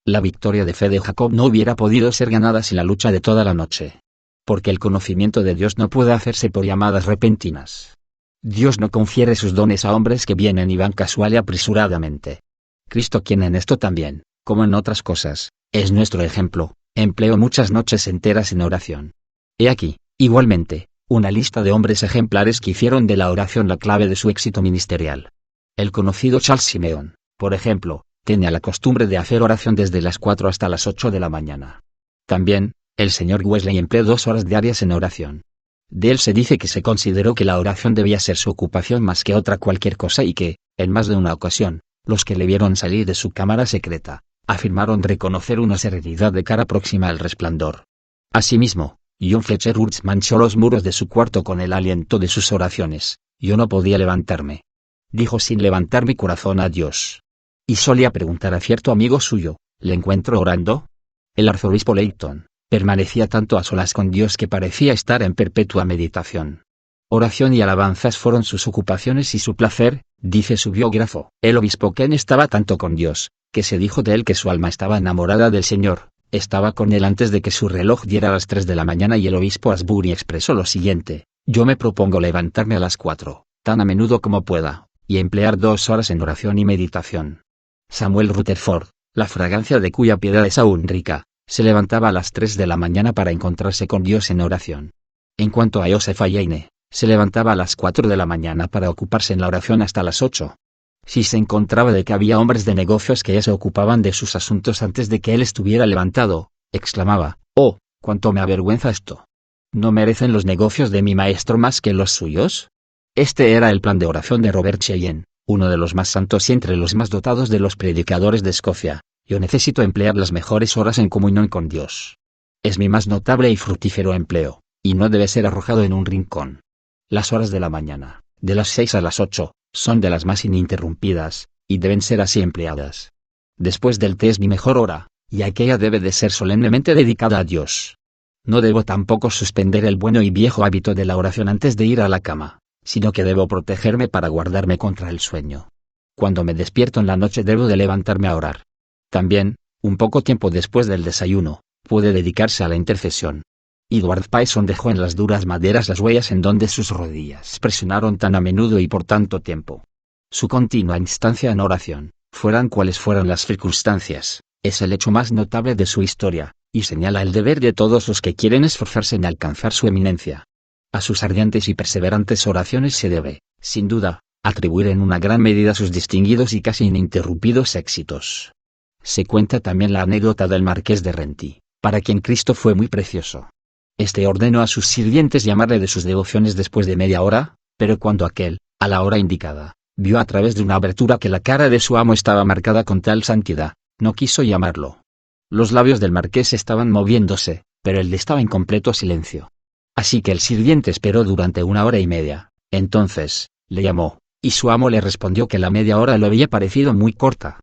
La victoria de fe de Jacob no hubiera podido ser ganada sin la lucha de toda la noche. Porque el conocimiento de Dios no puede hacerse por llamadas repentinas. Dios no confiere sus dones a hombres que vienen y van casual y apresuradamente. Cristo, quien en esto también, como en otras cosas, es nuestro ejemplo, empleó muchas noches enteras en oración. He aquí, igualmente, una lista de hombres ejemplares que hicieron de la oración la clave de su éxito ministerial. El conocido Charles Simeon, por ejemplo, tenía la costumbre de hacer oración desde las 4 hasta las 8 de la mañana. También, el señor Wesley empleó 2 horas diarias en oración. De él se dice que se consideró que la oración debía ser su ocupación más que otra cualquier cosa y que, en más de una ocasión, los que le vieron salir de su cámara secreta, afirmaron reconocer una serenidad de cara próxima al resplandor. Asimismo, John Fletcher Woods manchó los muros de su cuarto con el aliento de sus oraciones. Yo no podía levantarme. Dijo sin levantar mi corazón a Dios. Y solía preguntar a cierto amigo suyo, ¿le encuentro orando? El arzobispo Leighton permanecía tanto a solas con Dios que parecía estar en perpetua meditación. Oración y alabanzas fueron sus ocupaciones y su placer, dice su biógrafo. El obispo Ken estaba tanto con Dios, que se dijo de él que su alma estaba enamorada del Señor. Estaba con él antes de que su reloj diera las 3 de la mañana y el obispo Asbury expresó lo siguiente: yo me propongo levantarme a las 4, tan a menudo como pueda, y emplear 2 horas en oración y meditación. Samuel Rutherford, la fragancia de cuya piedad es aún rica, se levantaba a las 3 de la mañana para encontrarse con Dios en oración. En cuanto a Joseph Alleine, se levantaba a las 4 de la mañana para ocuparse en la oración hasta las 8. Si se encontraba de que había hombres de negocios que ya se ocupaban de sus asuntos antes de que él estuviera levantado, exclamaba: «Oh, cuánto me avergüenza esto. ¿No merecen los negocios de mi maestro más que los suyos?». Este era el plan de oración de Robert Cheyenne, uno de los más santos y entre los más dotados de los predicadores de Escocia. Yo necesito emplear las mejores horas en comunión con Dios. Es mi más notable y fructífero empleo, y no debe ser arrojado en un rincón. Las horas de la mañana, de las 6 a las 8, son de las más ininterrumpidas, y deben ser así empleadas. Después del té es mi mejor hora, y aquella debe de ser solemnemente dedicada a Dios. No debo tampoco suspender el bueno y viejo hábito de la oración antes de ir a la cama, sino que debo protegerme para guardarme contra el sueño. Cuando me despierto en la noche debo de levantarme a orar. También, un poco tiempo después del desayuno, puede dedicarse a la intercesión. Edward Payson dejó en las duras maderas las huellas en donde sus rodillas presionaron tan a menudo y por tanto tiempo. Su continua instancia en oración, Fueran cuales fueran las circunstancias, es el hecho más notable de su historia, y señala el deber de todos los que quieren esforzarse en alcanzar su eminencia. A sus ardientes y perseverantes oraciones se debe, sin duda, atribuir en una gran medida sus distinguidos y casi ininterrumpidos éxitos. Se cuenta también la anécdota del marqués de Renty, para quien Cristo fue muy precioso. Este ordenó a sus sirvientes llamarle de sus devociones después de media hora, pero cuando aquel, a la hora indicada, vio a través de una abertura que la cara de su amo estaba marcada con tal santidad, no quiso llamarlo. Los labios del marqués estaban moviéndose, pero él estaba en completo silencio. Así que el sirviente esperó durante 1 hora y media, entonces, le llamó, y su amo le respondió que la media hora le había parecido muy corta.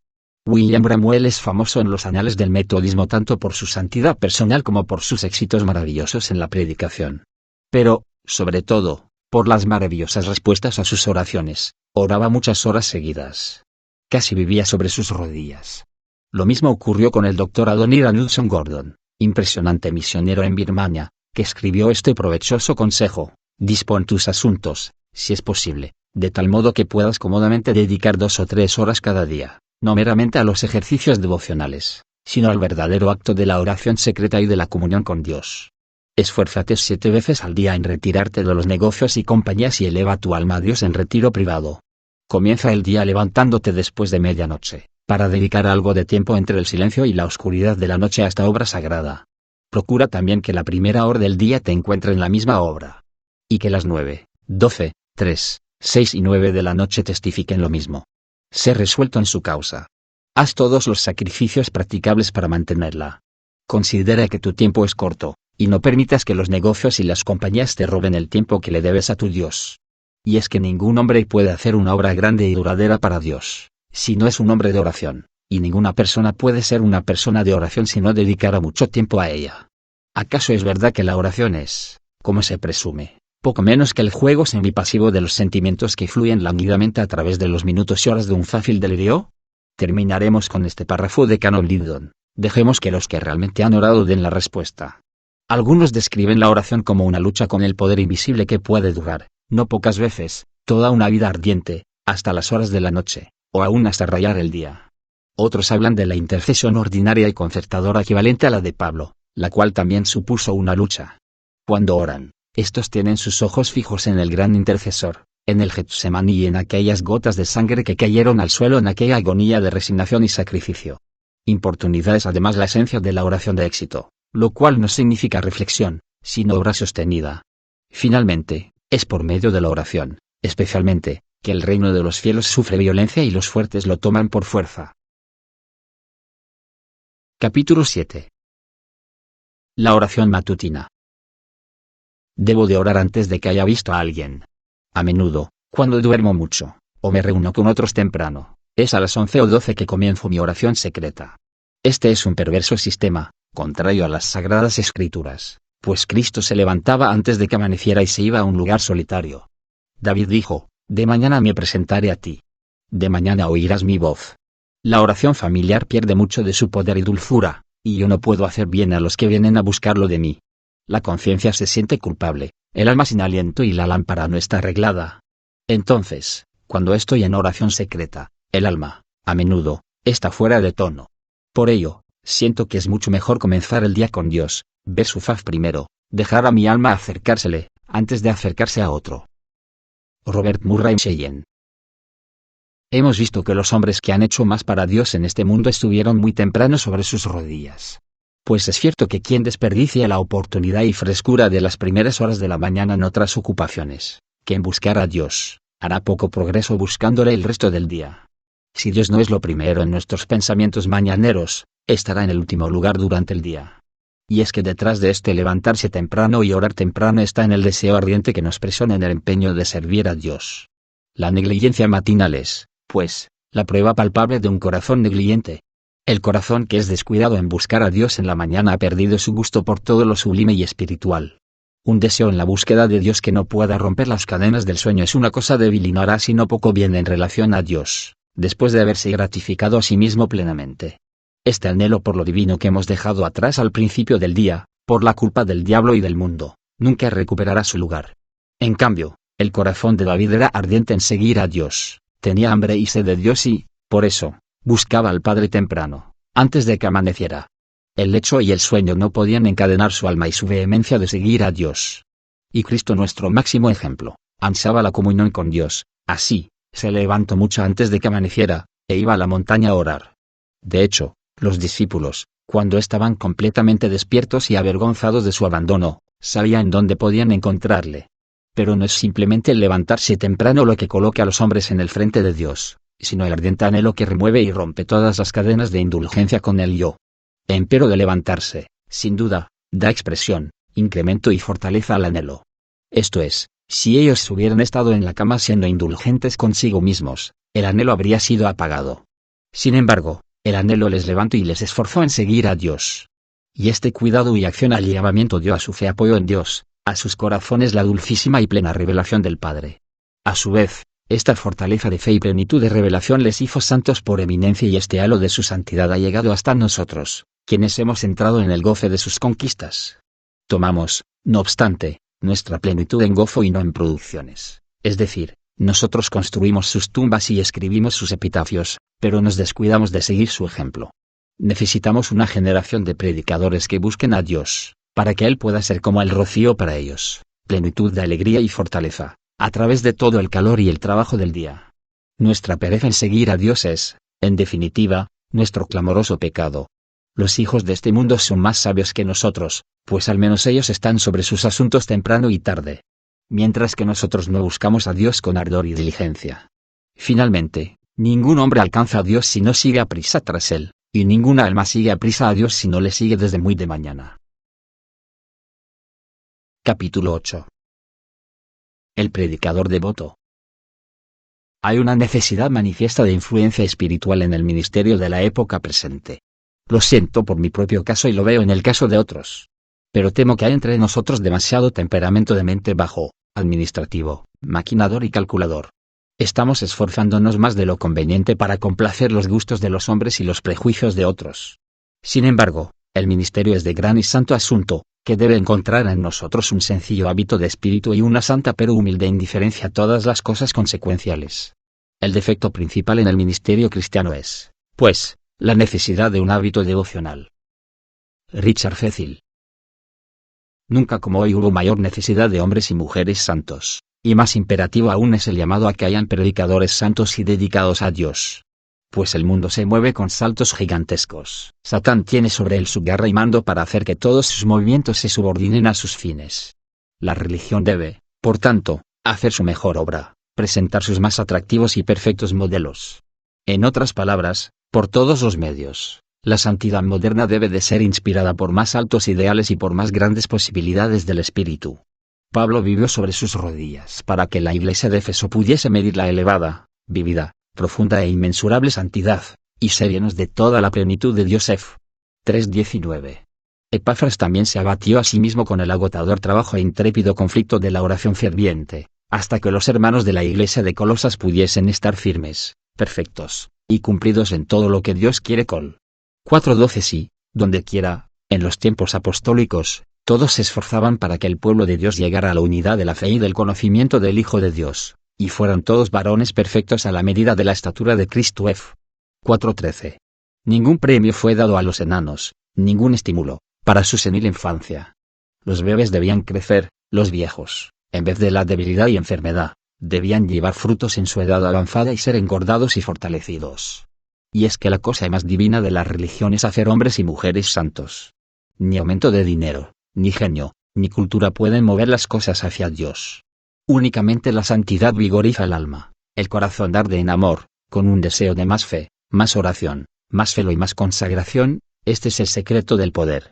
William Bramwell es famoso en los anales del metodismo tanto por su santidad personal como por sus éxitos maravillosos en la predicación. Pero, sobre todo, por las maravillosas respuestas a sus oraciones, oraba muchas horas seguidas. Casi vivía sobre sus rodillas. Lo mismo ocurrió con el Dr. Adoniram Judson Gordon, impresionante misionero en Birmania, que escribió este provechoso consejo: dispón tus asuntos, si es posible, de tal modo que puedas cómodamente dedicar 2 o 3 horas cada día, no meramente a los ejercicios devocionales, sino al verdadero acto de la oración secreta y de la comunión con Dios. Esfuérzate 7 veces al día en retirarte de los negocios y compañías y eleva tu alma a Dios en retiro privado. Comienza el día levantándote después de medianoche, para dedicar algo de tiempo entre el silencio y la oscuridad de la noche a esta obra sagrada. Procura también que la primera hora del día te encuentre en la misma obra. Y que las 9, 12, 3, 6 y 9 de la noche testifiquen lo mismo. Sé resuelto en su causa. Haz todos los sacrificios practicables para mantenerla. Considera que tu tiempo es corto, y no permitas que los negocios y las compañías te roben el tiempo que le debes a tu Dios. Y es que ningún hombre puede hacer una obra grande y duradera para Dios, si no es un hombre de oración, y ninguna persona puede ser una persona de oración si no dedicara mucho tiempo a ella. ¿Acaso es verdad que la oración es, como se presume, poco menos que el juego semipasivo de los sentimientos que fluyen lánguidamente a través de los minutos y horas de un fácil delirio? Terminaremos con este párrafo de Canon Liddon: dejemos que los que realmente han orado den la respuesta. Algunos describen la oración como una lucha con el poder invisible que puede durar, no pocas veces, toda una vida ardiente, hasta las horas de la noche, o aún hasta rayar el día. Otros hablan de la intercesión ordinaria y concertadora equivalente a la de Pablo, la cual también supuso una lucha. Cuando oran, estos tienen sus ojos fijos en el gran intercesor, en el Getsemaní y en aquellas gotas de sangre que cayeron al suelo en aquella agonía de resignación y sacrificio. Importunidad es además la esencia de la oración de éxito, lo cual no significa reflexión, sino obra sostenida. Finalmente, es por medio de la oración, especialmente, que el reino de los cielos sufre violencia y los fuertes lo toman por fuerza. Capítulo 7. La oración matutina. Debo de orar antes de que haya visto a alguien. A menudo, cuando duermo mucho, o me reúno con otros temprano, es a las 11 o 12 que comienzo mi oración secreta. Este es un perverso sistema, contrario a las Sagradas Escrituras, pues Cristo se levantaba antes de que amaneciera y se iba a un lugar solitario. David dijo: de mañana me presentaré a ti. De mañana oirás mi voz. La oración familiar pierde mucho de su poder y dulzura, y yo no puedo hacer bien a los que vienen a buscarlo de mí. La conciencia se siente culpable, el alma sin aliento y la lámpara no está arreglada. Entonces, cuando estoy en oración secreta, el alma, a menudo, está fuera de tono. Por ello, siento que es mucho mejor comenzar el día con Dios, ver su faz primero, dejar a mi alma acercársele, antes de acercarse a otro. Robert Murray Cheyenne. Hemos visto que los hombres que han hecho más para Dios en este mundo estuvieron muy temprano sobre sus rodillas. Pues es cierto que quien desperdicia la oportunidad y frescura de las primeras horas de la mañana en otras ocupaciones, que en buscar a Dios, hará poco progreso buscándole el resto del día. Si Dios no es lo primero en nuestros pensamientos mañaneros, estará en el último lugar durante el día. Y es que detrás de este levantarse temprano y orar temprano está en el deseo ardiente que nos presiona en el empeño de servir a Dios. La negligencia matinal es, pues, la prueba palpable de un corazón negligente. El corazón que es descuidado en buscar a Dios en la mañana ha perdido su gusto por todo lo sublime y espiritual. Un deseo en la búsqueda de Dios que no pueda romper las cadenas del sueño es una cosa débil y no hará sino poco bien en relación a Dios, después de haberse gratificado a sí mismo plenamente. Este anhelo por lo divino que hemos dejado atrás al principio del día, por la culpa del diablo y del mundo, nunca recuperará su lugar. En cambio, el corazón de David era ardiente en seguir a Dios, tenía hambre y sed de Dios y, por eso, Buscaba al Padre temprano, antes de que amaneciera. El lecho y el sueño no podían encadenar su alma y su vehemencia de seguir a Dios. Y Cristo, nuestro máximo ejemplo, ansiaba la comunión con Dios. Así, se levantó mucho antes de que amaneciera, e iba a la montaña a orar. De hecho, los discípulos, cuando estaban completamente despiertos y avergonzados de su abandono, sabían dónde podían encontrarle. Pero no es simplemente el levantarse temprano lo que coloca a los hombres en el frente de Dios, sino el ardiente anhelo que remueve y rompe todas las cadenas de indulgencia con el yo. Empero de levantarse, sin duda, da expresión, incremento y fortaleza al anhelo. Esto es, si ellos hubieran estado en la cama siendo indulgentes consigo mismos, el anhelo habría sido apagado. Sin embargo, el anhelo les levantó y les esforzó en seguir a Dios. Y este cuidado y acción al llamamiento dio a su fe apoyo en Dios, a sus corazones la dulcísima y plena revelación del Padre. A su vez, esta fortaleza de fe y plenitud de revelación les hizo santos por eminencia y este halo de su santidad ha llegado hasta nosotros, quienes hemos entrado en el goce de sus conquistas. Tomamos, no obstante, nuestra plenitud en gozo y no en producciones, es decir, nosotros construimos sus tumbas y escribimos sus epitafios, pero nos descuidamos de seguir su ejemplo. Necesitamos una generación de predicadores que busquen a Dios, para que Él pueda ser como el rocío para ellos, plenitud de alegría y fortaleza, a través de todo el calor y el trabajo del día. Nuestra pereza en seguir a Dios es, en definitiva, nuestro clamoroso pecado. Los hijos de este mundo son más sabios que nosotros, pues al menos ellos están sobre sus asuntos temprano y tarde. Mientras que nosotros no buscamos a Dios con ardor y diligencia. Finalmente, ningún hombre alcanza a Dios si no sigue a prisa tras Él, y ninguna alma sigue a prisa a Dios si no le sigue desde muy de mañana. Capítulo 8. El predicador devoto. Hay una necesidad manifiesta de influencia espiritual en el ministerio de la época presente. Lo siento por mi propio caso y lo veo en el caso de otros. Pero temo que hay entre nosotros demasiado temperamento de mente bajo, administrativo, maquinador y calculador. Estamos esforzándonos más de lo conveniente para complacer los gustos de los hombres y los prejuicios de otros. Sin embargo, el ministerio es de gran y santo asunto, que debe encontrar en nosotros un sencillo hábito de espíritu y una santa pero humilde indiferencia a todas las cosas consecuenciales. El defecto principal en el ministerio cristiano es, pues, la necesidad de un hábito devocional. Richard Cecil. Nunca como hoy hubo mayor necesidad de hombres y mujeres santos, y más imperativo aún es el llamado a que hayan predicadores santos y dedicados a Dios. Pues el mundo se mueve con saltos gigantescos. Satán tiene sobre él su garra y mando para hacer que todos sus movimientos se subordinen a sus fines. La religión debe, por tanto, hacer su mejor obra, presentar sus más atractivos y perfectos modelos. En otras palabras, por todos los medios, la santidad moderna debe de ser inspirada por más altos ideales y por más grandes posibilidades del espíritu. Pablo vivió sobre sus rodillas para que la iglesia de Éfeso pudiese medir la elevada, vívida, profunda e inmensurable santidad, y ser llenos de toda la plenitud de Dios. 3:19. Epafras también se abatió a sí mismo con el agotador trabajo e intrépido conflicto de la oración ferviente, hasta que los hermanos de la iglesia de Colosas pudiesen estar firmes, perfectos, y cumplidos en todo lo que Dios quiere. Col. 4:12. Sí, donde quiera, en los tiempos apostólicos, todos se esforzaban para que el pueblo de Dios llegara a la unidad de la fe y del conocimiento del Hijo de Dios, y fueran todos varones perfectos a la medida de la estatura de Cristo. 4:13. Ningún premio fue dado a los enanos, ningún estímulo, para su senil infancia. Los bebés debían crecer, los viejos, en vez de la debilidad y enfermedad, debían llevar frutos en su edad avanzada y ser engordados y fortalecidos. Y es que la cosa más divina de la religión es hacer hombres y mujeres santos. Ni aumento de dinero, ni genio, ni cultura pueden mover las cosas hacia Dios. Únicamente la santidad vigoriza el alma, el corazón arde en amor, con un deseo de más fe, más oración, más celo y más consagración. Este es el secreto del poder.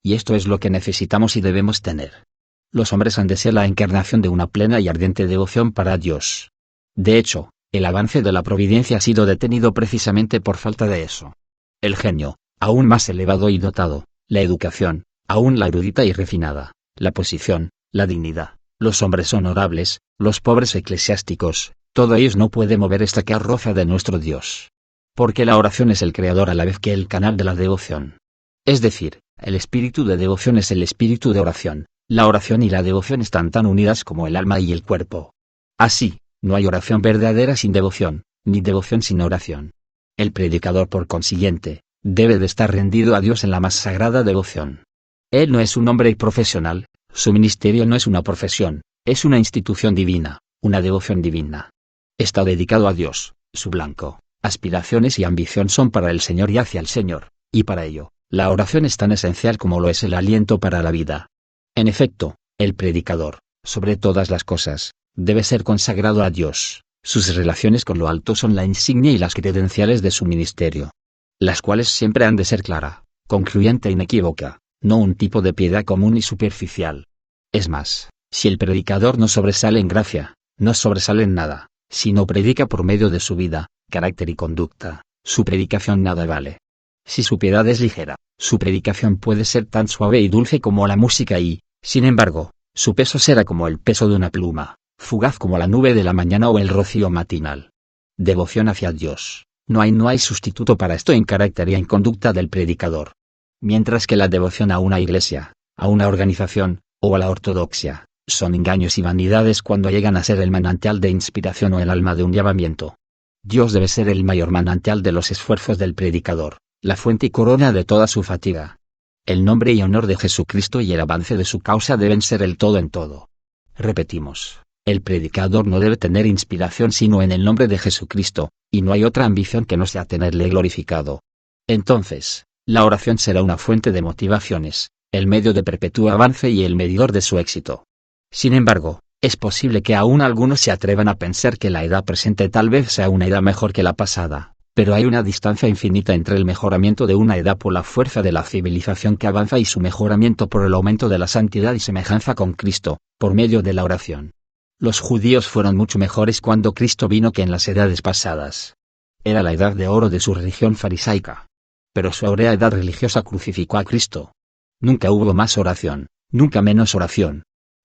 Y esto es lo que necesitamos y debemos tener. Los hombres han de ser la encarnación de una plena y ardiente devoción para Dios. De hecho, el avance de la providencia ha sido detenido precisamente por falta de eso. El genio, aún más elevado y dotado, la educación, aún la erudita y refinada, la posición, la dignidad, los hombres honorables, los pobres eclesiásticos, todo ellos no puede mover esta carroza de nuestro Dios. Porque la oración es el creador a la vez que el canal de la devoción. Es decir, el espíritu de devoción es el espíritu de oración, la oración y la devoción están tan unidas como el alma y el cuerpo. Así, no hay oración verdadera sin devoción, ni devoción sin oración. El predicador, por consiguiente, debe de estar rendido a Dios en la más sagrada devoción. Él no es un hombre profesional, su ministerio no es una profesión, es una institución divina, una devoción divina. Está dedicado a Dios, su blanco, aspiraciones y ambición son para el Señor y hacia el Señor, y para ello, la oración es tan esencial como lo es el aliento para la vida. En efecto, el predicador, sobre todas las cosas, debe ser consagrado a Dios. Sus relaciones con lo alto son la insignia y las credenciales de su ministerio, las cuales siempre han de ser clara, concluyente e inequívoca, no un tipo de piedad común y superficial. Es más, si el predicador no sobresale en gracia, no sobresale en nada, si no predica por medio de su vida, carácter y conducta, su predicación nada vale. Si su piedad es ligera, su predicación puede ser tan suave y dulce como la música y, sin embargo, su peso será como el peso de una pluma, fugaz como la nube de la mañana o el rocío matinal. Devoción hacia Dios. No hay sustituto para esto en carácter y en conducta del predicador. Mientras que la devoción a una iglesia, a una organización, o a la ortodoxia, son engaños y vanidades cuando llegan a ser el manantial de inspiración o el alma de un llamamiento. Dios debe ser el mayor manantial de los esfuerzos del predicador, la fuente y corona de toda su fatiga. El nombre y honor de Jesucristo y el avance de su causa deben ser el todo en todo. Repetimos, el predicador no debe tener inspiración sino en el nombre de Jesucristo, y no hay otra ambición que no sea tenerle glorificado. Entonces, la oración será una fuente de motivaciones, el medio de perpetuo avance y el medidor de su éxito. Sin embargo, es posible que aún algunos se atrevan a pensar que la edad presente tal vez sea una edad mejor que la pasada, pero hay una distancia infinita entre el mejoramiento de una edad por la fuerza de la civilización que avanza y su mejoramiento por el aumento de la santidad y semejanza con Cristo, por medio de la oración. Los judíos fueron mucho mejores cuando Cristo vino que en las edades pasadas. Era la edad de oro de su religión farisaica. Pero su áurea edad religiosa crucificó a Cristo. Nunca hubo más oración, nunca menos oración.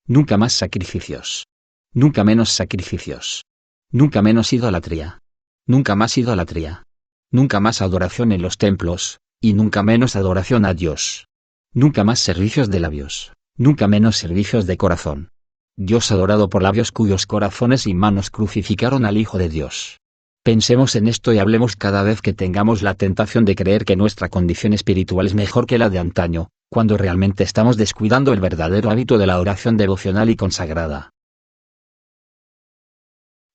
Nunca más sacrificios. Nunca menos sacrificios. Nunca menos idolatría. Nunca más idolatría. Nunca más adoración en los templos, y nunca menos adoración a Dios. Nunca más servicios de labios, nunca menos servicios de corazón. Dios adorado por labios cuyos corazones y manos crucificaron al Hijo de Dios. Pensemos en esto y hablemos cada vez que tengamos la tentación de creer que nuestra condición espiritual es mejor que la de antaño, cuando realmente estamos descuidando el verdadero hábito de la oración devocional y consagrada.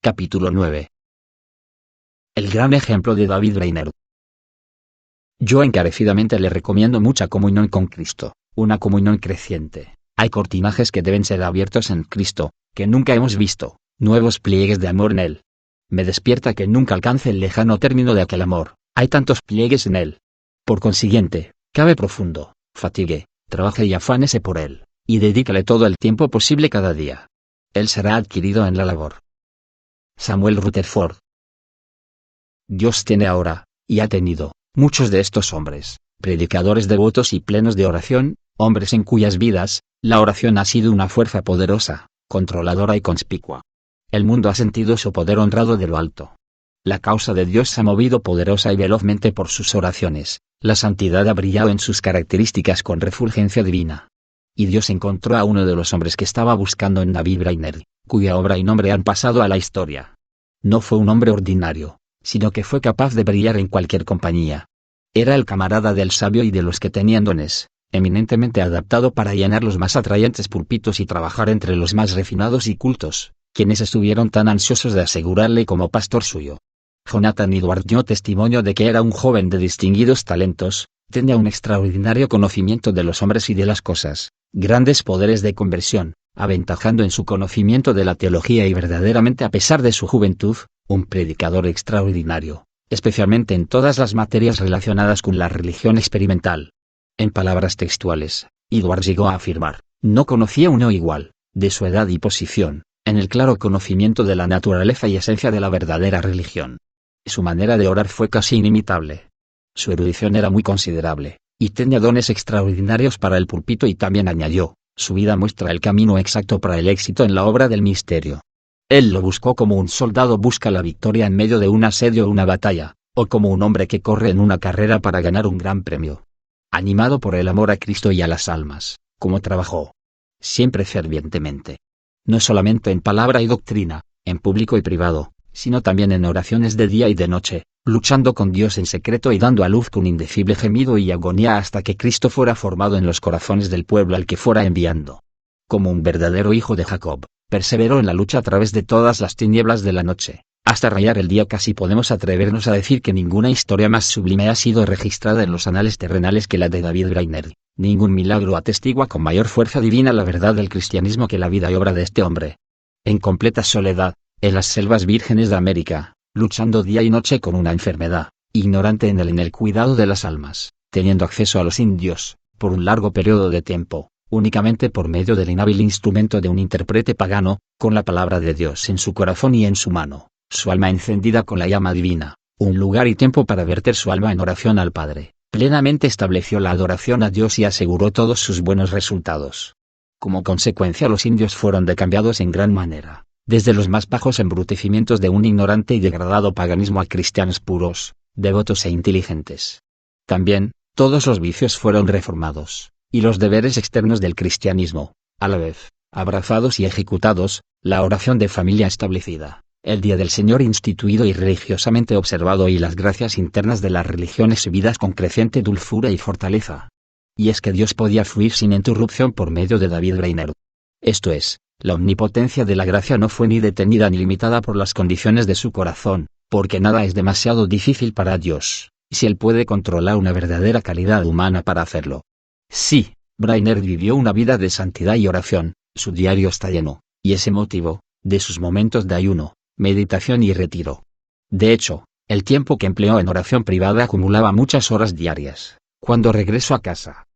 Capítulo 9. El gran ejemplo de David Reiner. Yo encarecidamente le recomiendo mucha comunión con Cristo, una comunión creciente. Hay cortinajes que deben ser abiertos en Cristo, que nunca hemos visto, nuevos pliegues de amor en Él. Me despierta que nunca alcance el lejano término de aquel amor, hay tantos pliegues en Él. Por consiguiente, cabe profundo, fatigue, trabaje y afánese por Él, y dedícale todo el tiempo posible cada día. Él será adquirido en la labor. Samuel Rutherford. Dios tiene ahora, y ha tenido, muchos de estos hombres, predicadores devotos y plenos de oración, hombres en cuyas vidas, la oración ha sido una fuerza poderosa, controladora y conspicua. El mundo ha sentido su poder honrado de lo alto. La causa de Dios se ha movido poderosa y velozmente por sus oraciones, la santidad ha brillado en sus características con refulgencia divina. Y Dios encontró a uno de los hombres que estaba buscando en David Reiner, cuya obra y nombre han pasado a la historia. No fue un hombre ordinario, sino que fue capaz de brillar en cualquier compañía. Era el camarada del sabio y de los que tenían dones, eminentemente adaptado para llenar los más atrayentes púlpitos y trabajar entre los más refinados y cultos, quienes estuvieron tan ansiosos de asegurarle como pastor suyo. Jonathan Edwards dio testimonio de que era un joven de distinguidos talentos, tenía un extraordinario conocimiento de los hombres y de las cosas, grandes poderes de conversión, aventajando en su conocimiento de la teología y verdaderamente a pesar de su juventud, un predicador extraordinario, especialmente en todas las materias relacionadas con la religión experimental. En palabras textuales, Edwards llegó a afirmar, no conocía uno igual, de su edad y posición, en el claro conocimiento de la naturaleza y esencia de la verdadera religión. Su manera de orar fue casi inimitable. Su erudición era muy considerable, y tenía dones extraordinarios para el púlpito y también añadió, su vida muestra el camino exacto para el éxito en la obra del misterio. Él lo buscó como un soldado busca la victoria en medio de un asedio o una batalla, o como un hombre que corre en una carrera para ganar un gran premio. Animado por el amor a Cristo y a las almas, como trabajó. Siempre fervientemente. No solamente en palabra y doctrina, en público y privado, sino también en oraciones de día y de noche, luchando con Dios en secreto y dando a luz con indecible gemido y agonía hasta que Cristo fuera formado en los corazones del pueblo al que fuera enviando. Como un verdadero hijo de Jacob, perseveró en la lucha a través de todas las tinieblas de la noche, hasta rayar el día. Casi podemos atrevernos a decir que ninguna historia más sublime ha sido registrada en los anales terrenales que la de David Brainerd. Ningún milagro atestigua con mayor fuerza divina la verdad del cristianismo que la vida y obra de este hombre. En completa soledad, en las selvas vírgenes de América, luchando día y noche con una enfermedad, ignorante en el cuidado de las almas, teniendo acceso a los indios, por un largo periodo de tiempo, únicamente por medio del inhábil instrumento de un intérprete pagano, con la palabra de Dios en su corazón y en su mano, su alma encendida con la llama divina, un lugar y tiempo para verter su alma en oración al Padre, plenamente estableció la adoración a Dios y aseguró todos sus buenos resultados. Como consecuencia, los indios fueron decambiados en gran manera, desde los más bajos embrutecimientos de un ignorante y degradado paganismo a cristianos puros, devotos e inteligentes. También, todos los vicios fueron reformados, y los deberes externos del cristianismo, a la vez, abrazados y ejecutados, la oración de familia establecida, el día del Señor instituido y religiosamente observado y las gracias internas de las religiones subidas con creciente dulzura y fortaleza. Y es que Dios podía fluir sin interrupción por medio de David Brainerd. Esto es, la omnipotencia de la gracia no fue ni detenida ni limitada por las condiciones de su corazón, porque nada es demasiado difícil para Dios, si Él puede controlar una verdadera calidad humana para hacerlo. Sí, Brainerd vivió una vida de santidad y oración, su diario está lleno, y ese motivo, de sus momentos de ayuno, meditación y retiro. De hecho, el tiempo que empleó en oración privada acumulaba muchas horas diarias. Cuando regreso a casa,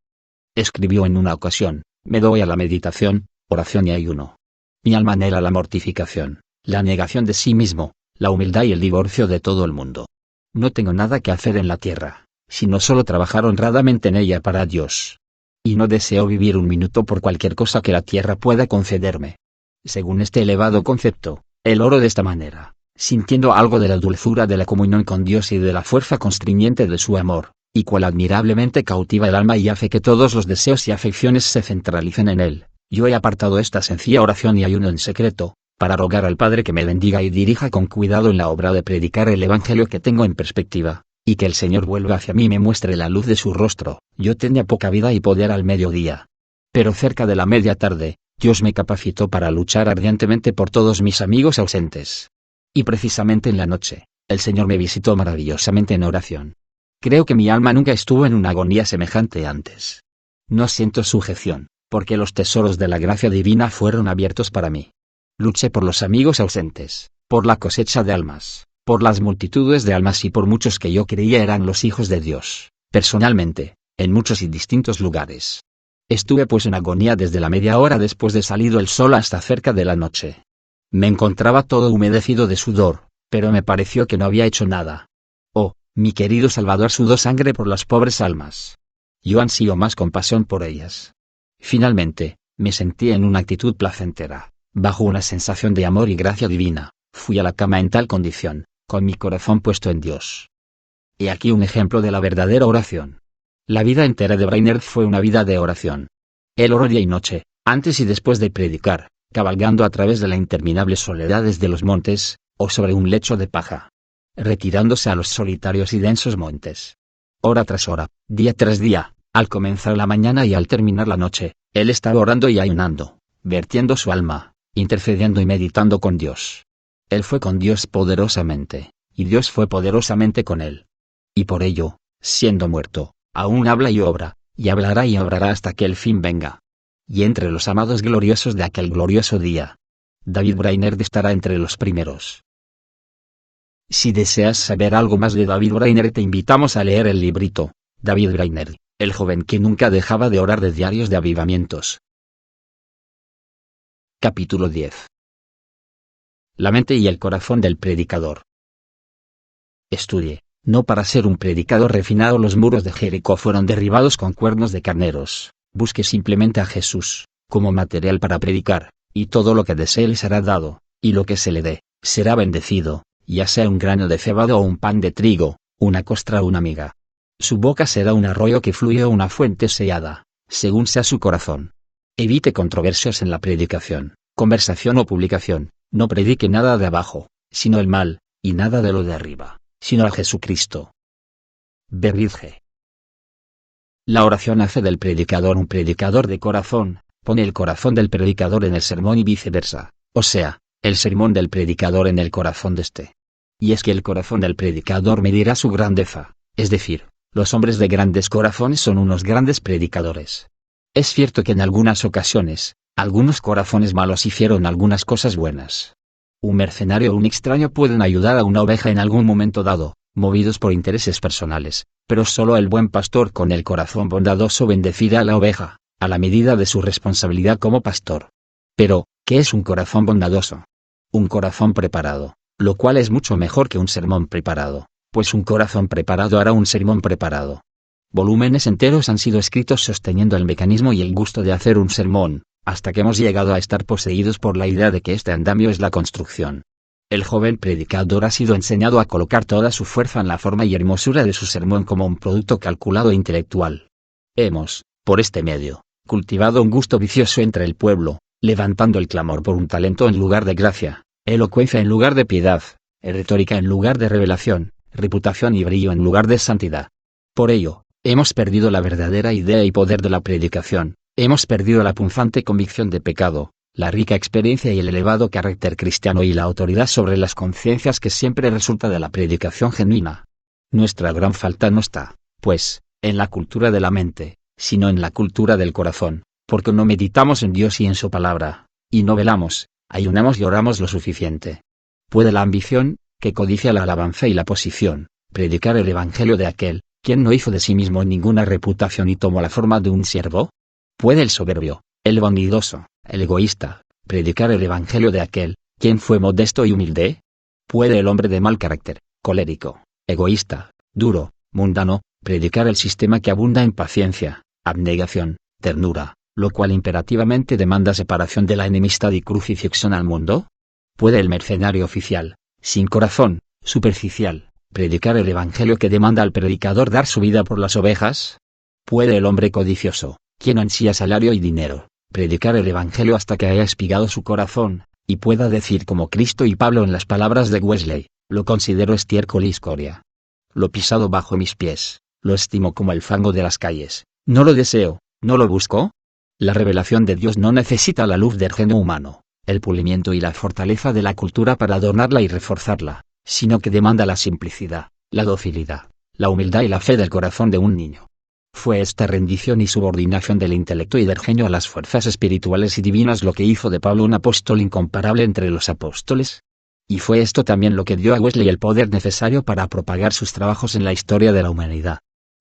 escribió en una ocasión, me doy a la meditación, oración y ayuno. Mi alma anhela la mortificación, la negación de sí mismo, la humildad y el divorcio de todo el mundo. No tengo nada que hacer en la tierra, sino solo trabajar honradamente en ella para Dios. Y no deseo vivir un minuto por cualquier cosa que la tierra pueda concederme. Según este elevado concepto, él oró de esta manera, sintiendo algo de la dulzura de la comunión con Dios y de la fuerza constriñente de su amor, y cual admirablemente cautiva el alma y hace que todos los deseos y afecciones se centralicen en él. Yo he apartado esta sencilla oración y ayuno en secreto, para rogar al Padre que me bendiga y dirija con cuidado en la obra de predicar el Evangelio que tengo en perspectiva, y que el Señor vuelva hacia mí y me muestre la luz de su rostro. Yo tenía poca vida y poder al mediodía. Pero cerca de la media tarde, Dios me capacitó para luchar ardientemente por todos mis amigos ausentes. Y precisamente en la noche, el Señor me visitó maravillosamente en oración. Creo que mi alma nunca estuvo en una agonía semejante antes. No siento sujeción, porque los tesoros de la gracia divina fueron abiertos para mí. Luché por los amigos ausentes, por la cosecha de almas, por las multitudes de almas y por muchos que yo creía eran los hijos de Dios, personalmente, en muchos y distintos lugares. Estuve pues en agonía desde la media hora después de salido el sol hasta cerca de la noche. Me encontraba todo humedecido de sudor, pero me pareció que no había hecho nada. Oh, mi querido Salvador sudó sangre por las pobres almas. Yo ansío más compasión por ellas. Finalmente, me sentí en una actitud placentera, bajo una sensación de amor y gracia divina. Fui a la cama en tal condición, con mi corazón puesto en Dios. He aquí un ejemplo de la verdadera oración. La vida entera de Brainerd fue una vida de oración. Él oró día y noche, antes y después de predicar, cabalgando a través de las interminables soledades de los montes, o sobre un lecho de paja. Retirándose a los solitarios y densos montes. Hora tras hora, día tras día, al comenzar la mañana y al terminar la noche, él estaba orando y ayunando, vertiendo su alma, intercediendo y meditando con Dios. Él fue con Dios poderosamente, y Dios fue poderosamente con él. Y por ello, siendo muerto, aún habla y obra, y hablará y obrará hasta que el fin venga. Y entre los amados gloriosos de aquel glorioso día, David Brainerd estará entre los primeros. Si deseas saber algo más de David Brainerd, te invitamos a leer el librito, David Brainerd, el joven que nunca dejaba de orar, de Diarios de Avivamientos. Capítulo 10. La mente y el corazón del predicador. Estudie, no para ser un predicador refinado. Los muros de Jericó fueron derribados con cuernos de carneros. Busque simplemente a Jesús, como material para predicar, y todo lo que desee le será dado, y lo que se le dé, será bendecido, ya sea un grano de cebada o un pan de trigo, una costra o una miga. Su boca será un arroyo que fluye o una fuente sellada, según sea su corazón. Evite controversias en la predicación, conversación o publicación. No predique nada de abajo, sino el mal, y nada de lo de arriba. sino a Jesucristo. Berridge. La oración hace del predicador un predicador de corazón, pone el corazón del predicador en el sermón y viceversa, o sea, el sermón del predicador en el corazón de este. Y es que el corazón del predicador medirá su grandeza, es decir, los hombres de grandes corazones son unos grandes predicadores. Es cierto que en algunas ocasiones, algunos corazones malos hicieron algunas cosas buenas. Un mercenario o un extraño pueden ayudar a una oveja en algún momento dado, movidos por intereses personales, pero solo el buen pastor con el corazón bondadoso bendecirá a la oveja, a la medida de su responsabilidad como pastor. Pero, ¿qué es un corazón bondadoso? Un corazón preparado, lo cual es mucho mejor que un sermón preparado, pues un corazón preparado hará un sermón preparado. Volúmenes enteros han sido escritos sosteniendo el mecanismo y el gusto de hacer un sermón, hasta que hemos llegado a estar poseídos por la idea de que este andamio es la construcción. El joven predicador ha sido enseñado a colocar toda su fuerza en la forma y hermosura de su sermón como un producto calculado e intelectual. Hemos, por este medio, cultivado un gusto vicioso entre el pueblo, levantando el clamor por un talento en lugar de gracia, elocuencia en lugar de piedad, retórica en lugar de revelación, reputación y brillo en lugar de santidad. Por ello, hemos perdido la verdadera idea y poder de la predicación, hemos perdido la punzante convicción de pecado, la rica experiencia y el elevado carácter cristiano y la autoridad sobre las conciencias que siempre resulta de la predicación genuina. Nuestra gran falta no está, pues, en la cultura de la mente, sino en la cultura del corazón, porque no meditamos en Dios y en su palabra, y no velamos, ayunamos y oramos lo suficiente. ¿Puede la ambición, que codicia la alabanza y la posición, predicar el evangelio de aquel, quien no hizo de sí mismo ninguna reputación y tomó la forma de un siervo? ¿Puede el soberbio, el vanidoso, el egoísta, predicar el evangelio de aquel, quien fue modesto y humilde? ¿Puede el hombre de mal carácter, colérico, egoísta, duro, mundano, predicar el sistema que abunda en paciencia, abnegación, ternura, lo cual imperativamente demanda separación de la enemistad y crucifixión al mundo? ¿Puede el mercenario oficial, sin corazón, superficial, predicar el evangelio que demanda al predicador dar su vida por las ovejas? ¿Puede el hombre codicioso, quien ansía salario y dinero, predicar el evangelio hasta que haya espigado su corazón, y pueda decir como Cristo y Pablo en las palabras de Wesley, lo considero estiércol y escoria? Lo pisado bajo mis pies, lo estimo como el fango de las calles, no lo deseo, no lo busco. La revelación de Dios no necesita la luz del genio humano, el pulimiento y la fortaleza de la cultura para adornarla y reforzarla, sino que demanda la simplicidad, la docilidad, la humildad y la fe del corazón de un niño. Fue esta rendición y subordinación del intelecto y del genio a las fuerzas espirituales y divinas lo que hizo de Pablo un apóstol incomparable entre los apóstoles. Y fue esto también lo que dio a Wesley el poder necesario para propagar sus trabajos en la historia de la humanidad.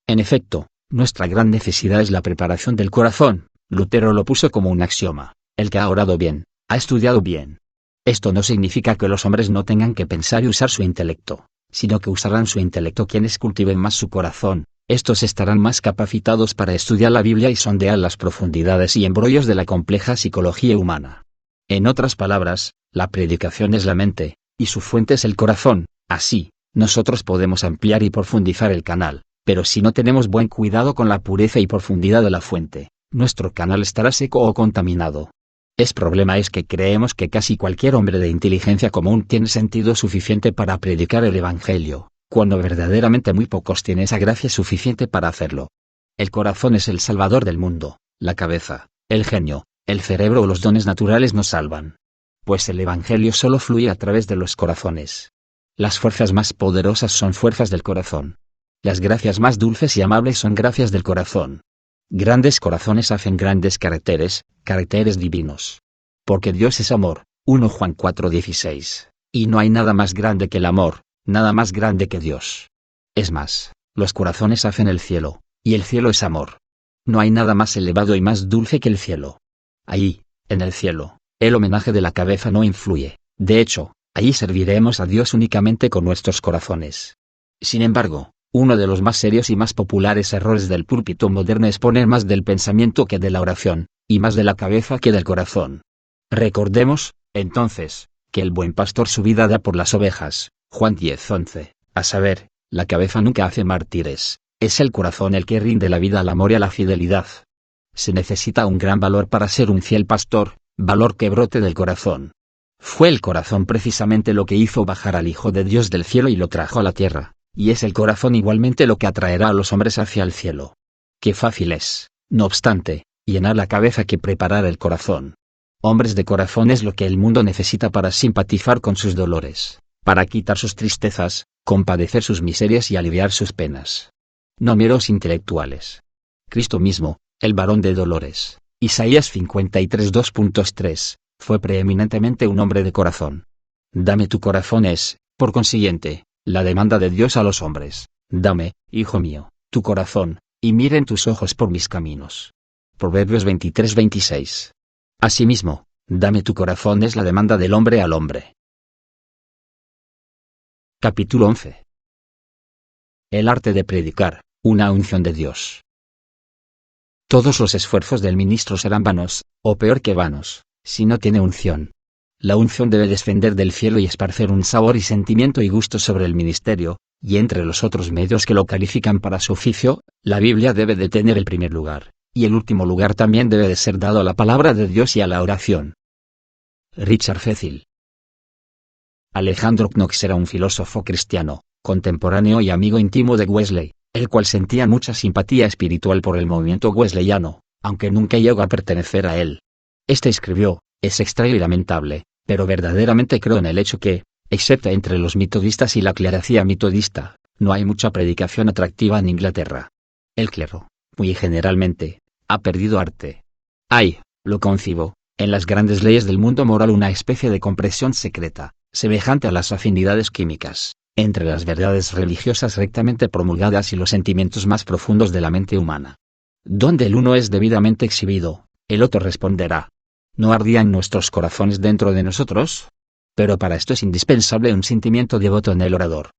En efecto, nuestra gran necesidad es la preparación del corazón. Lutero lo puso como un axioma: el que ha orado bien, ha estudiado bien. Esto no significa que los hombres no tengan que pensar y usar su intelecto, sino que usarán su intelecto quienes cultiven más su corazón. Estos estarán más capacitados para estudiar la Biblia y sondear las profundidades y embrollos de la compleja psicología humana. En otras palabras, la predicación es la mente, y su fuente es el corazón. Así, nosotros podemos ampliar y profundizar el canal, pero si no tenemos buen cuidado con la pureza y profundidad de la fuente, nuestro canal estará seco o contaminado. El problema es que creemos que casi cualquier hombre de inteligencia común tiene sentido suficiente para predicar el Evangelio, cuando verdaderamente muy pocos tienen esa gracia suficiente para hacerlo. El corazón es el salvador del mundo, la cabeza, el genio, el cerebro o los dones naturales nos salvan. Pues el Evangelio solo fluye a través de los corazones. Las fuerzas más poderosas son fuerzas del corazón. Las gracias más dulces y amables son gracias del corazón. Grandes corazones hacen grandes caracteres divinos. Porque Dios es amor, 1 Juan 4:16, y no hay nada más grande que el amor, nada más grande que Dios. Es más, los corazones hacen el cielo, y el cielo es amor. No hay nada más elevado y más dulce que el cielo. Ahí, en el cielo, el homenaje de la cabeza no influye, de hecho, allí serviremos a Dios únicamente con nuestros corazones. Sin embargo, uno de los más serios y más populares errores del púlpito moderno es poner más del pensamiento que de la oración, y más de la cabeza que del corazón. Recordemos, entonces, que el buen pastor su vida da por las ovejas, Juan 10:11, a saber, la cabeza nunca hace mártires, es el corazón el que rinde la vida al amor y a la fidelidad. Se necesita un gran valor para ser un fiel pastor, valor que brote del corazón. Fue el corazón precisamente lo que hizo bajar al Hijo de Dios del cielo y lo trajo a la tierra, y es el corazón igualmente lo que atraerá a los hombres hacia el cielo. Qué fácil es, no obstante, llenar la cabeza que preparar el corazón. Hombres de corazón es lo que el mundo necesita para simpatizar con sus dolores, para quitar sus tristezas, compadecer sus miserias y aliviar sus penas. No meros intelectuales. Cristo mismo, el varón de dolores, Isaías 53 2.3, fue preeminentemente un hombre de corazón. Dame tu corazón es, por consiguiente, la demanda de Dios a los hombres. Dame, hijo mío, tu corazón, y miren tus ojos por mis caminos. Proverbios 23-26. Asimismo, dame tu corazón es la demanda del hombre al hombre. Capítulo 11. El arte de predicar, una unción de Dios. Todos los esfuerzos del ministro serán vanos, o peor que vanos, si no tiene unción. La unción debe descender del cielo y esparcer un sabor y sentimiento y gusto sobre el ministerio, y entre los otros medios que lo califican para su oficio, la Biblia debe de tener el primer lugar, y el último lugar también debe de ser dado a la palabra de Dios y a la oración. Richard Cecil. Alejandro Knox era un filósofo cristiano, contemporáneo y amigo íntimo de Wesley, el cual sentía mucha simpatía espiritual por el movimiento wesleyano, aunque nunca llegó a pertenecer a él. Este escribió: es extraño y lamentable, pero verdaderamente creo en el hecho que, excepto entre los metodistas y la clerecía metodista, no hay mucha predicación atractiva en Inglaterra. El clero, muy generalmente, ha perdido arte. Hay, lo concibo, en las grandes leyes del mundo moral una especie de compresión secreta, semejante a las afinidades químicas, entre las verdades religiosas rectamente promulgadas y los sentimientos más profundos de la mente humana. Donde el uno es debidamente exhibido, el otro responderá. ¿No ardían nuestros corazones dentro de nosotros? Pero para esto es indispensable un sentimiento devoto en el orador.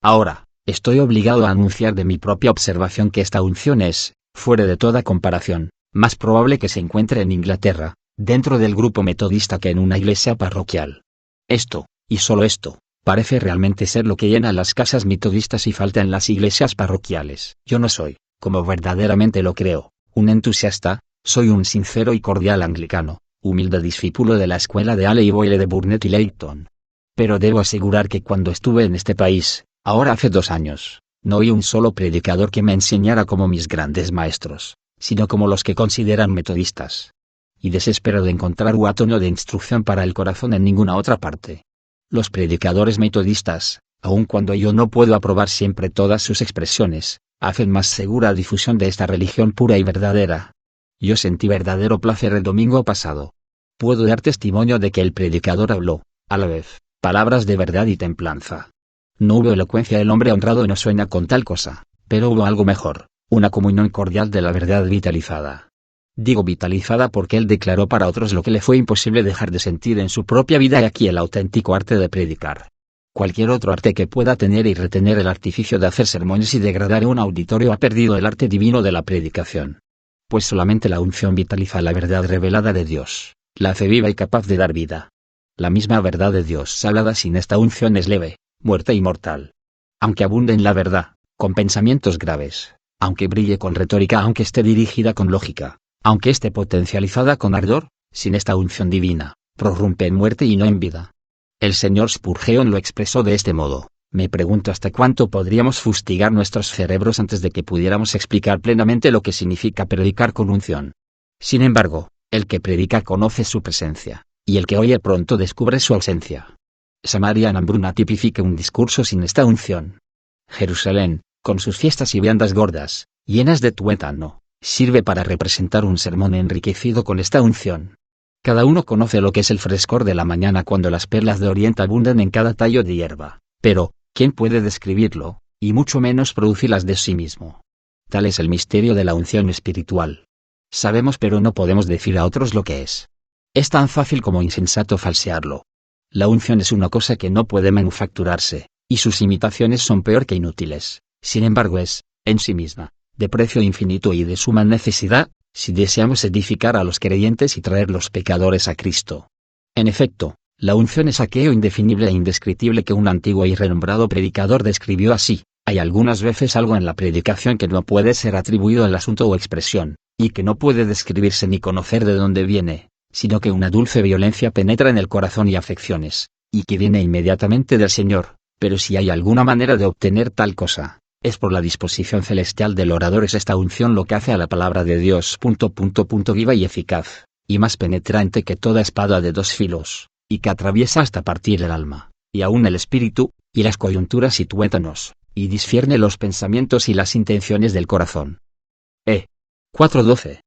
Ahora, estoy obligado a anunciar de mi propia observación que esta unción es, fuera de toda comparación, más probable que se encuentre en Inglaterra, dentro del grupo metodista que en una iglesia parroquial. Esto, y solo esto, parece realmente ser lo que llena las casas metodistas y falta en las iglesias parroquiales. Yo no soy, como verdaderamente lo creo, un entusiasta, soy un sincero y cordial anglicano, humilde discípulo de la escuela de Ale y Boyle de Burnett y Leighton. Pero debo asegurar que cuando estuve en este país, ahora hace 2 años, no oí un solo predicador que me enseñara como mis grandes maestros, sino como los que consideran metodistas. Y desespero de encontrar un tono de instrucción para el corazón en ninguna otra parte. Los predicadores metodistas, aun cuando yo no puedo aprobar siempre todas sus expresiones, hacen más segura difusión de esta religión pura y verdadera. Yo sentí verdadero placer el domingo pasado. Puedo dar testimonio de que el predicador habló, a la vez, palabras de verdad y templanza. No hubo elocuencia del hombre honrado y no sueña con tal cosa, pero hubo algo mejor, una comunión cordial de la verdad vitalizada. Digo vitalizada porque él declaró para otros lo que le fue imposible dejar de sentir en su propia vida, y aquí el auténtico arte de predicar. Cualquier otro arte que pueda tener y retener el artificio de hacer sermones y degradar a un auditorio ha perdido el arte divino de la predicación. Pues solamente la unción vitaliza la verdad revelada de Dios, la hace viva y capaz de dar vida. La misma verdad de Dios hablada sin esta unción es leve, muerta y mortal. Aunque abunde en la verdad, con pensamientos graves, aunque brille con retórica, aunque esté dirigida con lógica, aunque esté potencializada con ardor, sin esta unción divina, prorrumpe en muerte y no en vida. El señor Spurgeon lo expresó de este modo: me pregunto hasta cuánto podríamos fustigar nuestros cerebros antes de que pudiéramos explicar plenamente lo que significa predicar con unción. Sin embargo, el que predica conoce su presencia, y el que oye pronto descubre su ausencia. Samaria en hambruna tipifica un discurso sin esta unción. Jerusalén, con sus fiestas y viandas gordas, llenas de tuétano, sirve para representar un sermón enriquecido con esta unción. Cada uno conoce lo que es el frescor de la mañana cuando las perlas de Oriente abundan en cada tallo de hierba, pero, ¿quién puede describirlo, y mucho menos producirlas de sí mismo? Tal es el misterio de la unción espiritual. Sabemos pero no podemos decir a otros lo que es. Es tan fácil como insensato falsearlo. La unción es una cosa que no puede manufacturarse, y sus imitaciones son peor que inútiles. Sin embargo es, en sí misma, de precio infinito y de suma necesidad, si deseamos edificar a los creyentes y traer los pecadores a Cristo. En efecto, la unción es aquello indefinible e indescriptible que un antiguo y renombrado predicador describió así: hay algunas veces algo en la predicación que no puede ser atribuido al asunto o expresión, y que no puede describirse ni conocer de dónde viene, sino que una dulce violencia penetra en el corazón y afecciones, y que viene inmediatamente del Señor, pero si hay alguna manera de obtener tal cosa, es por la disposición celestial del orador. Es esta unción lo que hace a la palabra de Dios viva y eficaz, y más penetrante que toda espada de dos filos, y que atraviesa hasta partir el alma, y aún el espíritu, y las coyunturas y tuétanos, y discierne los pensamientos y las intenciones del corazón. 4:12.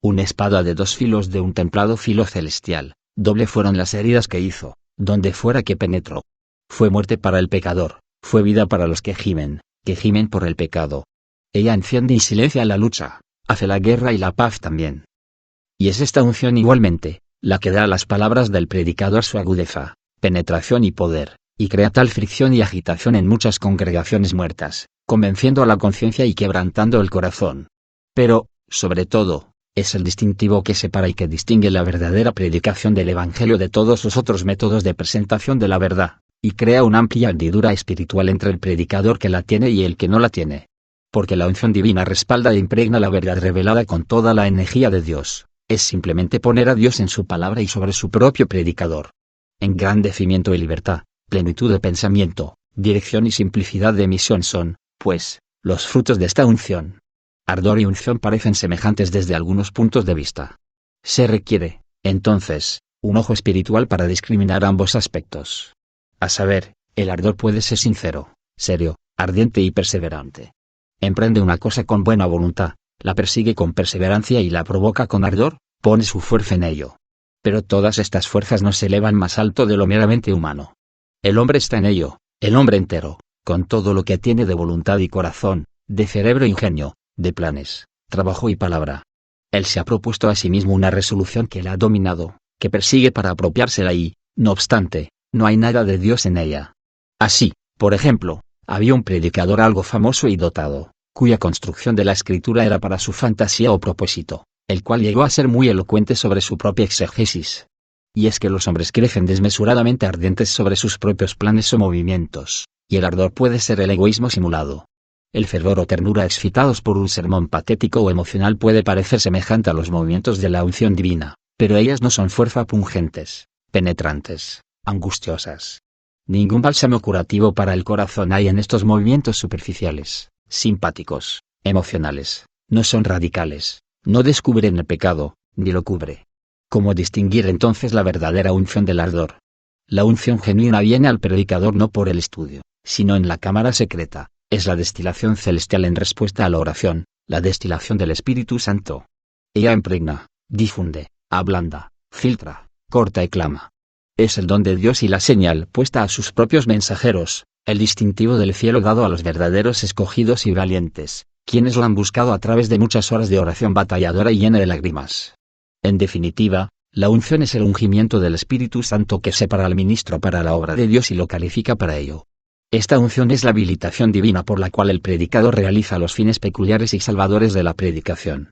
Una espada de dos filos de un templado filo celestial, doble fueron las heridas que hizo, donde fuera que penetró. Fue muerte para el pecador, fue vida para los que gimen por el pecado. Ella enciende y silencia la lucha, hace la guerra y la paz también. Y es esta unción igualmente, la que da a las palabras del predicador su agudeza, penetración y poder, y crea tal fricción y agitación en muchas congregaciones muertas, convenciendo a la conciencia y quebrantando el corazón. Pero, sobre todo, es el distintivo que separa y que distingue la verdadera predicación del Evangelio de todos los otros métodos de presentación de la verdad, y crea una amplia hendidura espiritual entre el predicador que la tiene y el que no la tiene. Porque la unción divina respalda e impregna la verdad revelada con toda la energía de Dios, es simplemente poner a Dios en su palabra y sobre su propio predicador. Engrandecimiento y libertad, plenitud de pensamiento, dirección y simplicidad de misión son, pues, los frutos de esta unción. Ardor y unción parecen semejantes desde algunos puntos de vista. Se requiere, entonces, un ojo espiritual para discriminar ambos aspectos. A saber, el ardor puede ser sincero, serio, ardiente y perseverante. Emprende una cosa con buena voluntad, la persigue con perseverancia y la provoca con ardor, pone su fuerza en ello. Pero todas estas fuerzas no se elevan más alto de lo meramente humano. El hombre está en ello, el hombre entero, con todo lo que tiene de voluntad y corazón, de cerebro e ingenio, de planes, trabajo y palabra. Él se ha propuesto a sí mismo una resolución que la ha dominado, que persigue para apropiársela y, no obstante, no hay nada de Dios en ella. Así, por ejemplo, había un predicador algo famoso y dotado, cuya construcción de la escritura era para su fantasía o propósito, el cual llegó a ser muy elocuente sobre su propia exégesis. Y es que los hombres crecen desmesuradamente ardientes sobre sus propios planes o movimientos, y el ardor puede ser el egoísmo simulado. El fervor o ternura excitados por un sermón patético o emocional puede parecer semejante a los movimientos de la unción divina, pero ellas no son fuerza pungentes, penetrantes, angustiosas. Ningún bálsamo curativo para el corazón hay en estos movimientos superficiales, simpáticos, emocionales, no son radicales, no descubren el pecado, ni lo cubre. ¿Cómo distinguir entonces la verdadera unción del ardor? La unción genuina viene al predicador no por el estudio, sino en la cámara secreta. Es la destilación celestial en respuesta a la oración, la destilación del Espíritu Santo. Ella impregna, difunde, ablanda, filtra, corta y clama. Es el don de Dios y la señal puesta a sus propios mensajeros, el distintivo del cielo dado a los verdaderos escogidos y valientes, quienes lo han buscado a través de muchas horas de oración batalladora y llena de lágrimas. En definitiva, la unción es el ungimiento del Espíritu Santo que separa al ministro para la obra de Dios y lo califica para ello. Esta unción es la habilitación divina por la cual el predicador realiza los fines peculiares y salvadores de la predicación.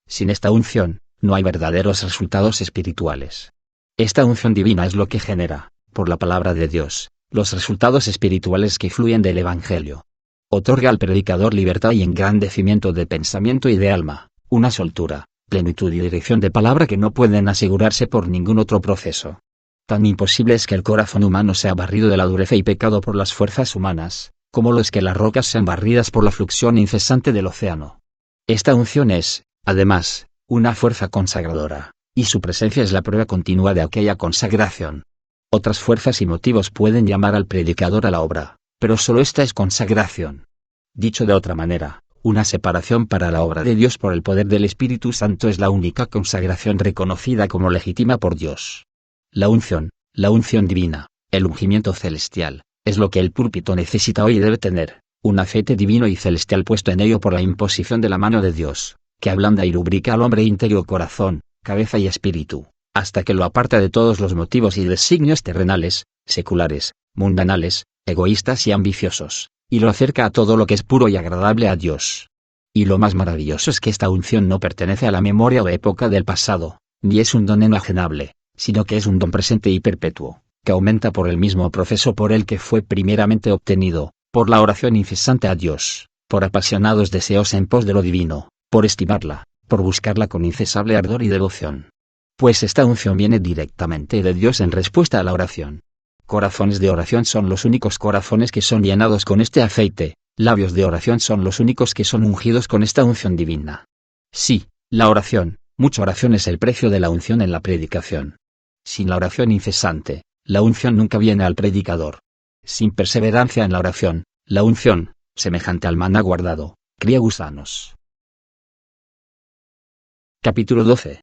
Sin esta unción, no hay verdaderos resultados espirituales. Esta unción divina es lo que genera, por la palabra de Dios, los resultados espirituales que fluyen del Evangelio. Otorga al predicador libertad y engrandecimiento de pensamiento y de alma, una soltura, plenitud y dirección de palabra que no pueden asegurarse por ningún otro proceso. Tan imposible es que el corazón humano sea barrido de la dureza y pecado por las fuerzas humanas, como lo es que las rocas sean barridas por la fluxión incesante del océano. Esta unción es, además, una fuerza consagradora, y su presencia es la prueba continua de aquella consagración. Otras fuerzas y motivos pueden llamar al predicador a la obra, pero solo esta es consagración. Dicho de otra manera, una separación para la obra de Dios por el poder del Espíritu Santo es la única consagración reconocida como legítima por Dios. La unción divina, el ungimiento celestial, es lo que el púlpito necesita hoy y debe tener, un aceite divino y celestial puesto en ello por la imposición de la mano de Dios, que ablanda y lubrica al hombre íntegro corazón, cabeza y espíritu, hasta que lo aparta de todos los motivos y designios terrenales, seculares, mundanales, egoístas y ambiciosos, y lo acerca a todo lo que es puro y agradable a Dios. Y lo más maravilloso es que esta unción no pertenece a la memoria o época del pasado, ni es un don enajenable, sino que es un don presente y perpetuo, que aumenta por el mismo proceso por el que fue primeramente obtenido, por la oración incesante a Dios, por apasionados deseos en pos de lo divino, por estimarla, por buscarla con incesable ardor y devoción. pues esta unción viene directamente de Dios en respuesta a la oración. Corazones de oración son los únicos corazones que son llenados con este aceite, labios de oración son los únicos que son ungidos con esta unción divina. Sí, la oración, mucha oración es el precio de la unción en la predicación. Sin la oración incesante, la unción nunca viene al predicador. Sin perseverancia en la oración, la unción, semejante al maná guardado, cría gusanos. Capítulo 12.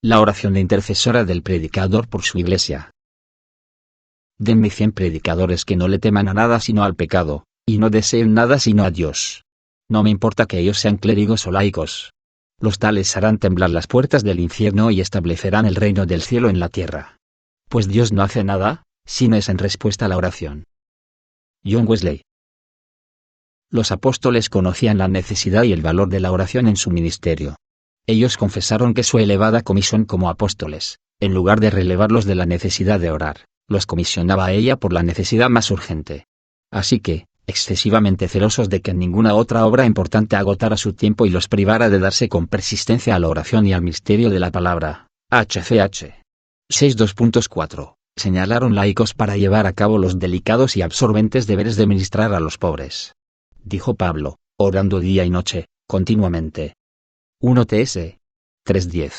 La oración de intercesora del predicador por su iglesia. Denme 100 predicadores que no le teman a nada sino al pecado, y no deseen nada sino a Dios. No me importa que ellos sean clérigos o laicos. Los tales harán temblar las puertas del infierno y establecerán el reino del cielo en la tierra. Pues Dios no hace nada, sino es en respuesta a la oración. John Wesley. Los apóstoles conocían la necesidad y el valor de la oración en su ministerio. Ellos confesaron que su elevada comisión como apóstoles, en lugar de relevarlos de la necesidad de orar, los comisionaba a ella por la necesidad más urgente. Así que, excesivamente celosos de que ninguna otra obra importante agotara su tiempo y los privara de darse con persistencia a la oración y al misterio de la palabra, HCH 6.2.4, señalaron laicos para llevar a cabo los delicados y absorbentes deberes de ministrar a los pobres. Dijo Pablo, orando día y noche, continuamente. 1 TS 3:10.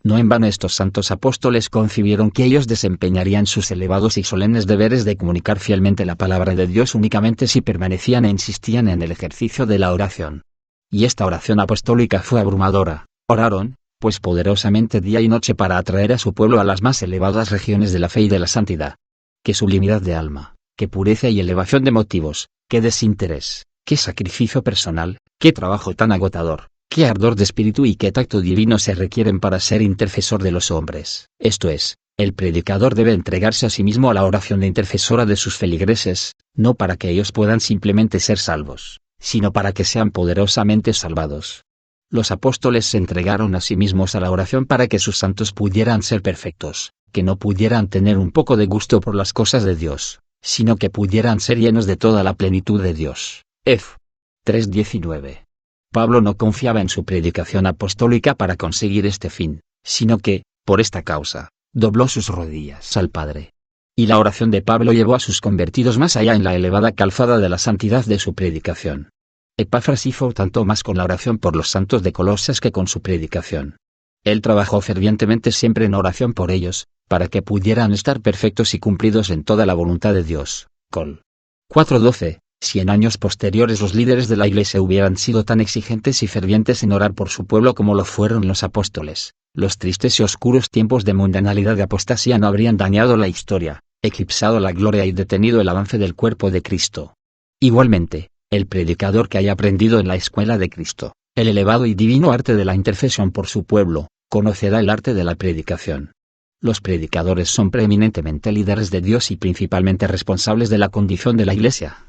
No en vano estos santos apóstoles concibieron que ellos desempeñarían sus elevados y solemnes deberes de comunicar fielmente la palabra de Dios únicamente si permanecían e insistían en el ejercicio de la oración. Y esta oración apostólica fue abrumadora. Oraron, pues poderosamente día y noche para atraer a su pueblo a las más elevadas regiones de la fe y de la santidad. Qué sublimidad de alma, qué pureza y elevación de motivos, qué desinterés, qué sacrificio personal, qué trabajo tan agotador. Qué ardor de espíritu y qué tacto divino se requieren para ser intercesor de los hombres. Esto es, el predicador debe entregarse a sí mismo a la oración de intercesora de sus feligreses, no para que ellos puedan simplemente ser salvos, sino para que sean poderosamente salvados. Los apóstoles se entregaron a sí mismos a la oración para que sus santos pudieran ser perfectos, que no pudieran tener un poco de gusto por las cosas de Dios, sino que pudieran ser llenos de toda la plenitud de Dios. F. 3:19. Pablo no confiaba en su predicación apostólica para conseguir este fin, sino que, por esta causa, dobló sus rodillas al Padre. Y la oración de Pablo llevó a sus convertidos más allá en la elevada calzada de la santidad de su predicación. Epafras hizo tanto más con la oración por los santos de Colosas que con su predicación. Él trabajó fervientemente siempre en oración por ellos, para que pudieran estar perfectos y cumplidos en toda la voluntad de Dios. Col. 4:12. Si en años posteriores los líderes de la Iglesia hubieran sido tan exigentes y fervientes en orar por su pueblo como lo fueron los apóstoles, los tristes y oscuros tiempos de mundanalidad y apostasía no habrían dañado la historia, eclipsado la gloria y detenido el avance del cuerpo de Cristo. Igualmente, el predicador que haya aprendido en la escuela de Cristo, el elevado y divino arte de la intercesión por su pueblo, conocerá el arte de la predicación. Los predicadores son preeminentemente líderes de Dios y principalmente responsables de la condición de la Iglesia.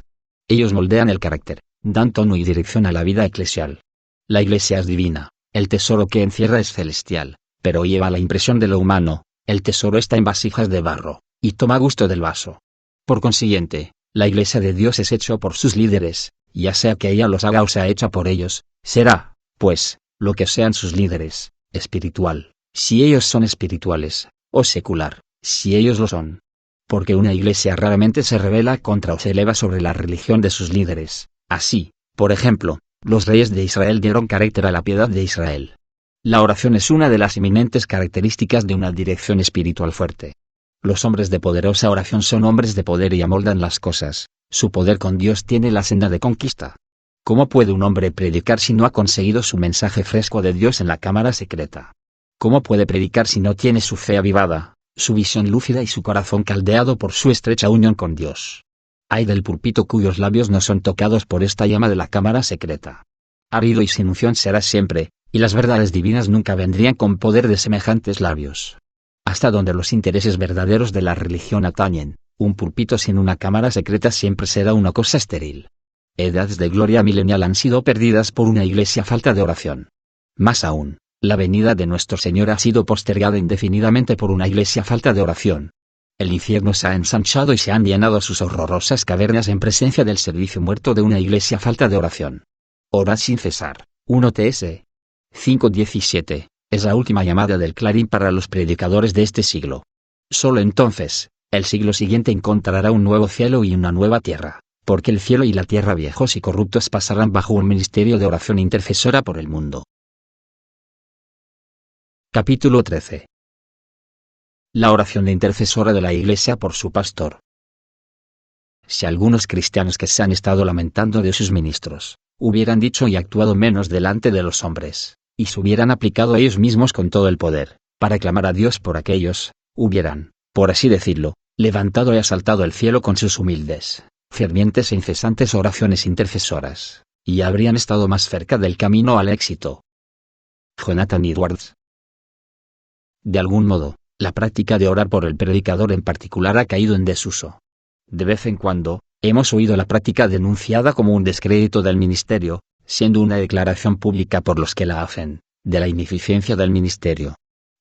Ellos moldean el carácter, dan tono y dirección a la vida eclesial. La Iglesia es divina, el tesoro que encierra es celestial, pero lleva la impresión de lo humano, el tesoro está en vasijas de barro, y toma gusto del vaso. Por consiguiente, la Iglesia de Dios es hecha por sus líderes, ya sea que ella los haga o sea hecha por ellos, será, pues, lo que sean sus líderes, espiritual, si ellos son espirituales, o secular, si ellos lo son. Porque una iglesia raramente se rebela contra o se eleva sobre la religión de sus líderes. Así, por ejemplo, los reyes de Israel dieron carácter a la piedad de Israel. La oración es una de las eminentes características de una dirección espiritual fuerte. Los hombres de poderosa oración son hombres de poder y amoldan las cosas. Su poder con Dios tiene la senda de conquista. ¿Cómo puede un hombre predicar si no ha conseguido su mensaje fresco de Dios en la cámara secreta? ¿Cómo puede predicar si no tiene su fe avivada, su visión lúcida y su corazón caldeado por su estrecha unión con Dios? Ay del púlpito cuyos labios no son tocados por esta llama de la cámara secreta. Árido y sin unción será siempre, y las verdades divinas nunca vendrían con poder de semejantes labios. Hasta donde los intereses verdaderos de la religión atañen, un púlpito sin una cámara secreta siempre será una cosa estéril. Edades de gloria milenial han sido perdidas por una iglesia falta de oración. Más aún, la venida de nuestro Señor ha sido postergada indefinidamente por una iglesia falta de oración. El infierno se ha ensanchado y se han llenado sus horrorosas cavernas en presencia del servicio muerto de una iglesia falta de oración. Orad sin cesar. 1 TS 5:17. es la última llamada del clarín para los predicadores de este siglo. Solo entonces, el siglo siguiente encontrará un nuevo cielo y una nueva tierra, porque el cielo y la tierra viejos y corruptos pasarán bajo un ministerio de oración intercesora por el mundo. Capítulo 13. La oración de intercesora de la Iglesia por su pastor. Si algunos cristianos que se han estado lamentando de sus ministros, hubieran dicho y actuado menos delante de los hombres, y se hubieran aplicado a ellos mismos con todo el poder, para clamar a Dios por aquellos, hubieran, por así decirlo, levantado y asaltado el cielo con sus humildes, fervientes e incesantes oraciones intercesoras, y habrían estado más cerca del camino al éxito. Jonathan Edwards. De algún modo, la práctica de orar por el predicador en particular ha caído en desuso. De vez en cuando, hemos oído la práctica denunciada como un descrédito del ministerio, siendo una declaración pública por los que la hacen, de la ineficiencia del ministerio.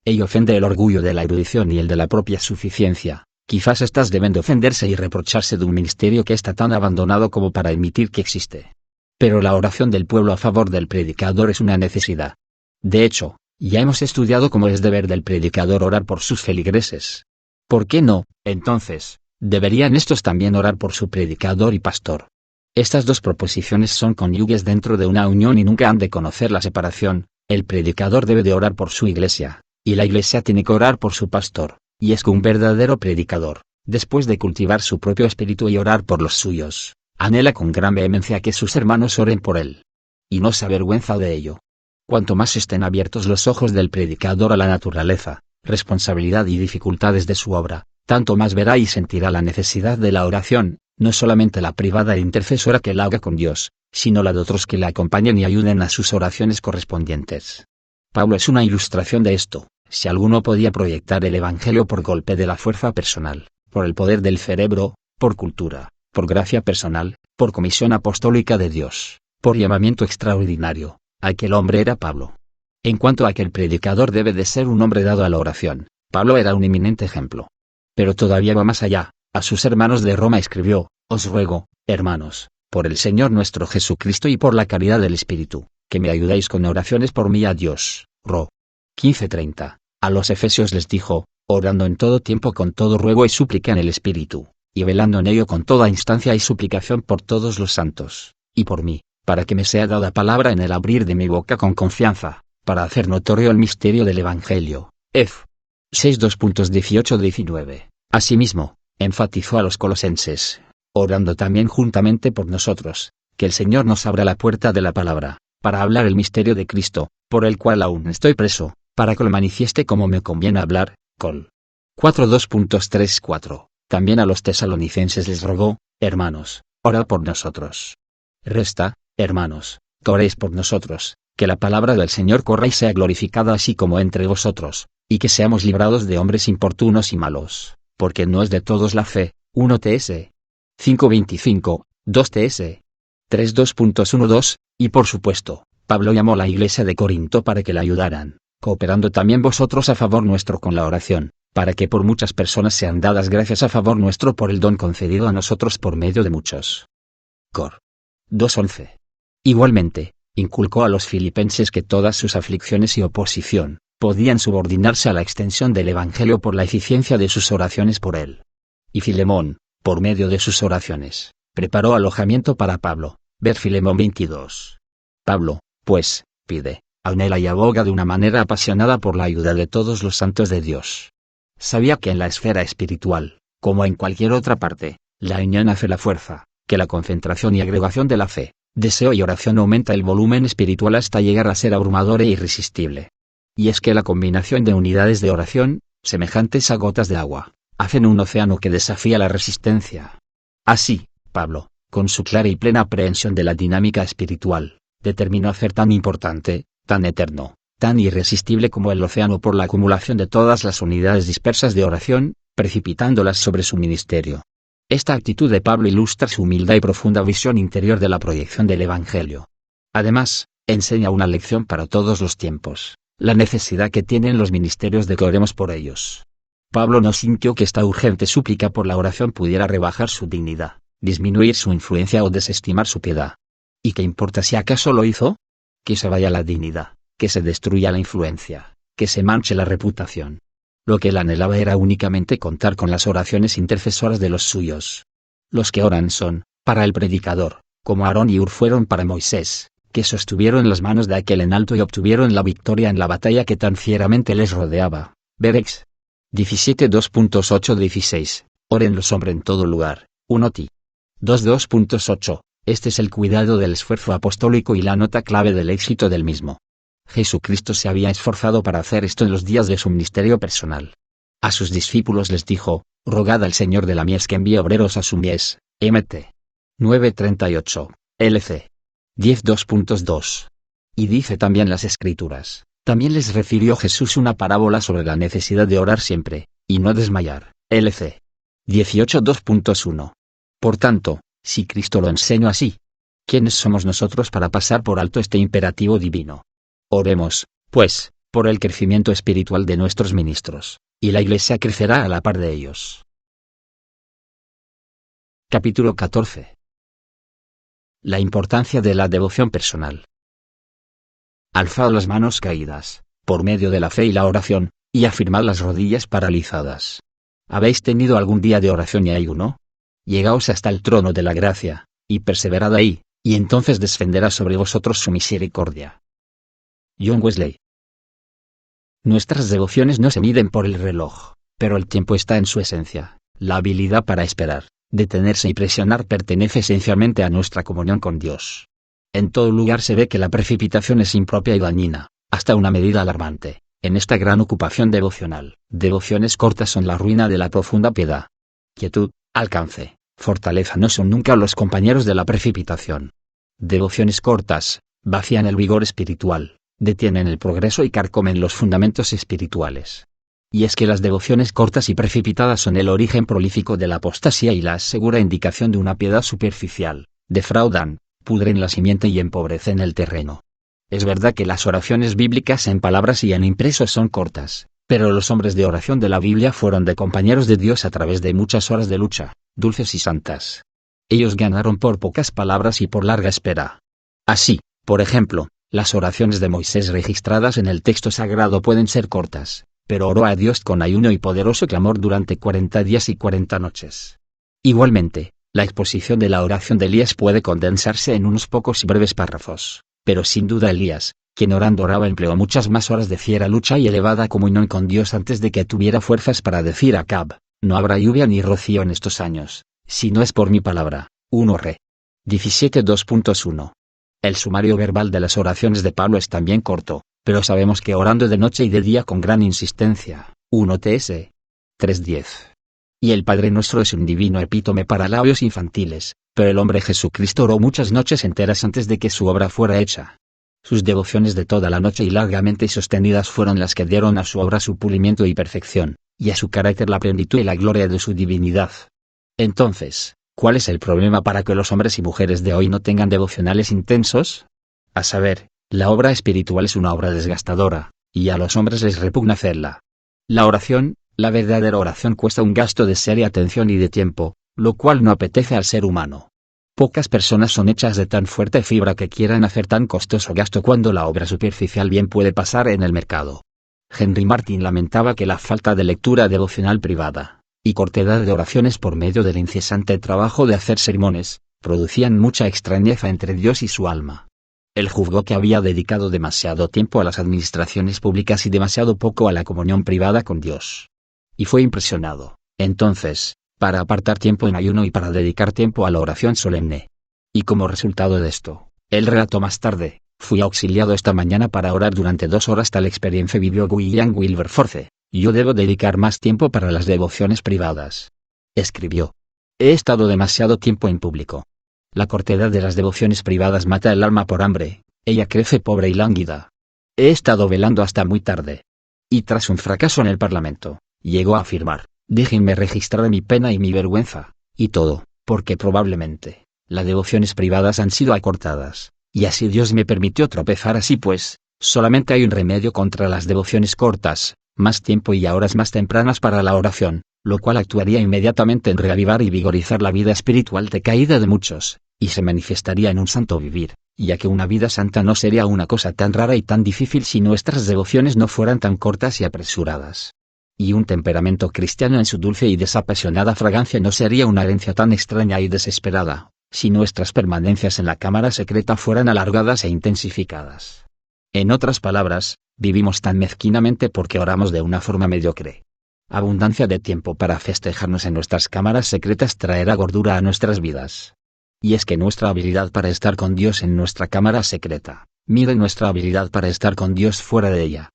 Ello ofende el orgullo de la erudición y el de la propia suficiencia. Quizás éstas deben de ofenderse y reprocharse de un ministerio que está tan abandonado como para admitir que existe. Pero la oración del pueblo a favor del predicador es una necesidad. De hecho, ya hemos estudiado cómo es deber del predicador orar por sus feligreses. ¿Por qué no, entonces, deberían estos también orar por su predicador y pastor? Estas dos proposiciones son cónyuges dentro de una unión y nunca han de conocer la separación. El predicador debe de orar por su iglesia, y la iglesia tiene que orar por su pastor, y es que un verdadero predicador, después de cultivar su propio espíritu y orar por los suyos, anhela con gran vehemencia que sus hermanos oren por él. Y no se avergüenza de ello. Cuanto más estén abiertos los ojos del predicador a la naturaleza, responsabilidad y dificultades de su obra, tanto más verá y sentirá la necesidad de la oración, no solamente la privada e intercesora que la haga con Dios, sino la de otros que la acompañen y ayuden a sus oraciones correspondientes. Pablo es una ilustración de esto. Si alguno podía proyectar el Evangelio por golpe de la fuerza personal, por el poder del cerebro, por cultura, por gracia personal, por comisión apostólica de Dios, por llamamiento extraordinario, aquel hombre era Pablo. En cuanto a que el predicador debe de ser un hombre dado a la oración, Pablo era un eminente ejemplo. Pero todavía va más allá. A sus hermanos de Roma escribió: os ruego, hermanos, por el Señor nuestro Jesucristo y por la caridad del Espíritu, que me ayudéis con oraciones por mí a Dios. Ro. 15:30. A los efesios les dijo: orando en todo tiempo con todo ruego y súplica en el Espíritu, y velando en ello con toda instancia y suplicación por todos los santos, y por mí, para que me sea dada palabra en el abrir de mi boca con confianza, para hacer notorio el misterio del Evangelio. F. 6:18-19. Asimismo, enfatizó a los colosenses, orando también juntamente por nosotros, que el Señor nos abra la puerta de la palabra, para hablar el misterio de Cristo, por el cual aún estoy preso, para que lo manifieste como me conviene hablar. Col. 4:2.3-4. También a los tesalonicenses les rogó: hermanos, orad por nosotros. Resta, hermanos, que oréis por nosotros, que la palabra del Señor corra y sea glorificada así como entre vosotros, y que seamos librados de hombres importunos y malos, porque no es de todos la fe. 1 TS 5:25, 2 TS 3:2.12, y por supuesto, Pablo llamó a la iglesia de Corinto para que la ayudaran, cooperando también vosotros a favor nuestro con la oración, para que por muchas personas sean dadas gracias a favor nuestro por el don concedido a nosotros por medio de muchos. Cor. 2:11. Igualmente, inculcó a los filipenses que todas sus aflicciones y oposición podían subordinarse a la extensión del Evangelio por la eficiencia de sus oraciones por él. Y Filemón, por medio de sus oraciones, preparó alojamiento para Pablo. Ver Filemón 22. Pablo, pues, pide, anhela y aboga de una manera apasionada por la ayuda de todos los santos de Dios. Sabía que en la esfera espiritual, como en cualquier otra parte, la unión hace la fuerza, que la concentración y agregación de la fe, deseo y oración aumenta el volumen espiritual hasta llegar a ser abrumador e irresistible. Y es que la combinación de unidades de oración, semejantes a gotas de agua, hacen un océano que desafía la resistencia. Así, Pablo, con su clara y plena aprehensión de la dinámica espiritual, determinó hacer tan importante, tan eterno, tan irresistible como el océano por la acumulación de todas las unidades dispersas de oración, precipitándolas sobre su ministerio. Esta actitud de Pablo ilustra su humildad y profunda visión interior de la proyección del Evangelio. Además, enseña una lección para todos los tiempos: la necesidad que tienen los ministerios de que oremos por ellos. Pablo no sintió que esta urgente súplica por la oración pudiera rebajar su dignidad, disminuir su influencia o desestimar su piedad. ¿Y qué importa si acaso lo hizo? Que se vaya la dignidad, que se destruya la influencia, que se manche la reputación. Lo que él anhelaba era únicamente contar con las oraciones intercesoras de los suyos. Los que oran son, para el predicador, como Aarón y Hur fueron para Moisés, que sostuvieron las manos de aquel en alto y obtuvieron la victoria en la batalla que tan fieramente les rodeaba. Berex 17:2.8-16. Oren los hombres en todo lugar. 1 Ti 2:2.8. Este es el cuidado del esfuerzo apostólico y la nota clave del éxito del mismo. Jesucristo se había esforzado para hacer esto en los días de su ministerio personal. A sus discípulos les dijo: rogad al Señor de la mies que envíe obreros a su mies. Mt. 9:38, LC 10:2.2. Y dice también las Escrituras: también les refirió Jesús una parábola sobre la necesidad de orar siempre, y no desmayar. LC 18:2.1. Por tanto, si Cristo lo enseñó así, ¿quiénes somos nosotros para pasar por alto este imperativo divino? Oremos, pues, por el crecimiento espiritual de nuestros ministros, y la Iglesia crecerá a la par de ellos. Capítulo 14. La importancia de la devoción personal. Alzad las manos caídas, por medio de la fe y la oración, y afirmad las rodillas paralizadas. ¿Habéis tenido algún día de oración y ayuno? Llegaos hasta el trono de la gracia, y perseverad ahí, y entonces descenderá sobre vosotros su misericordia. John Wesley. Nuestras devociones no se miden por el reloj, pero el tiempo está en su esencia. La habilidad para esperar, detenerse y presionar pertenece esencialmente a nuestra comunión con Dios. En todo lugar se ve que la precipitación es impropia y dañina, hasta una medida alarmante, en esta gran ocupación devocional. Devociones cortas son la ruina de la profunda piedad. Quietud, alcance, fortaleza no son nunca los compañeros de la precipitación. Devociones cortas, vacían el vigor espiritual, detienen el progreso y carcomen los fundamentos espirituales. Y es que las devociones cortas y precipitadas son el origen prolífico de la apostasía y la segura indicación de una piedad superficial. Defraudan, pudren la simiente y empobrecen el terreno. Es verdad que las oraciones bíblicas en palabras y en impresos son cortas, pero los hombres de oración de la Biblia fueron de compañeros de Dios a través de muchas horas de lucha, dulces y santas. Ellos ganaron por pocas palabras y por larga espera. Así, por ejemplo, las oraciones de Moisés registradas en el texto sagrado pueden ser cortas, pero oró a Dios con ayuno y poderoso clamor durante 40 días y 40 noches. Igualmente, la exposición de la oración de Elías puede condensarse en unos pocos y breves párrafos, pero sin duda Elías, quien oraba empleó muchas más horas de fiera lucha y elevada comunión con Dios antes de que tuviera fuerzas para decir a Acab: no habrá lluvia ni rocío en estos años, si no es por mi palabra. 1 Re. 17:2.1. El sumario verbal de las oraciones de Pablo es también corto, pero sabemos que orando de noche y de día con gran insistencia. 1 Ts. 3:10. Y el Padre Nuestro es un divino epítome para labios infantiles, pero el hombre Jesucristo oró muchas noches enteras antes de que su obra fuera hecha. Sus devociones de toda la noche y largamente sostenidas fueron las que dieron a su obra su pulimiento y perfección, y a su carácter la plenitud y la gloria de su divinidad. Entonces, ¿cuál es el problema para que los hombres y mujeres de hoy no tengan devocionales intensos? A saber, la obra espiritual es una obra desgastadora, y a los hombres les repugna hacerla. La oración, la verdadera oración cuesta un gasto de seria atención y de tiempo, lo cual no apetece al ser humano. Pocas personas son hechas de tan fuerte fibra que quieran hacer tan costoso gasto cuando la obra superficial bien puede pasar en el mercado. Henry Martin lamentaba que la falta de lectura devocional privada, y cortedad de oraciones por medio del incesante trabajo de hacer sermones, producían mucha extrañeza entre Dios y su alma. Él juzgó que había dedicado demasiado tiempo a las administraciones públicas y demasiado poco a la comunión privada con Dios. Y fue impresionado, entonces, para apartar tiempo en ayuno y para dedicar tiempo a la oración solemne. Y como resultado de esto, él relató más tarde: fui auxiliado esta mañana para orar durante 2 horas. Tal experiencia vivió William Wilberforce. Yo debo dedicar más tiempo para las devociones privadas. Escribió: he estado demasiado tiempo en público. La cortedad de las devociones privadas mata el alma por hambre, ella crece pobre y lánguida. He estado velando hasta muy tarde. Y tras un fracaso en el Parlamento, llegó a afirmar: déjenme registrar mi pena y mi vergüenza, y todo, porque probablemente, las devociones privadas han sido acortadas, y así Dios me permitió tropezar. Así pues, solamente hay un remedio contra las devociones cortas: más tiempo y a horas más tempranas para la oración, lo cual actuaría inmediatamente en reavivar y vigorizar la vida espiritual decaída de muchos, y se manifestaría en un santo vivir, ya que una vida santa no sería una cosa tan rara y tan difícil si nuestras devociones no fueran tan cortas y apresuradas. Y un temperamento cristiano en su dulce y desapasionada fragancia no sería una herencia tan extraña y desesperada, si nuestras permanencias en la cámara secreta fueran alargadas e intensificadas. En otras palabras, vivimos tan mezquinamente porque oramos de una forma mediocre. Abundancia de tiempo para festejarnos en nuestras cámaras secretas traerá gordura a nuestras vidas. Y es que nuestra habilidad para estar con Dios en nuestra cámara secreta mide nuestra habilidad para estar con Dios fuera de ella.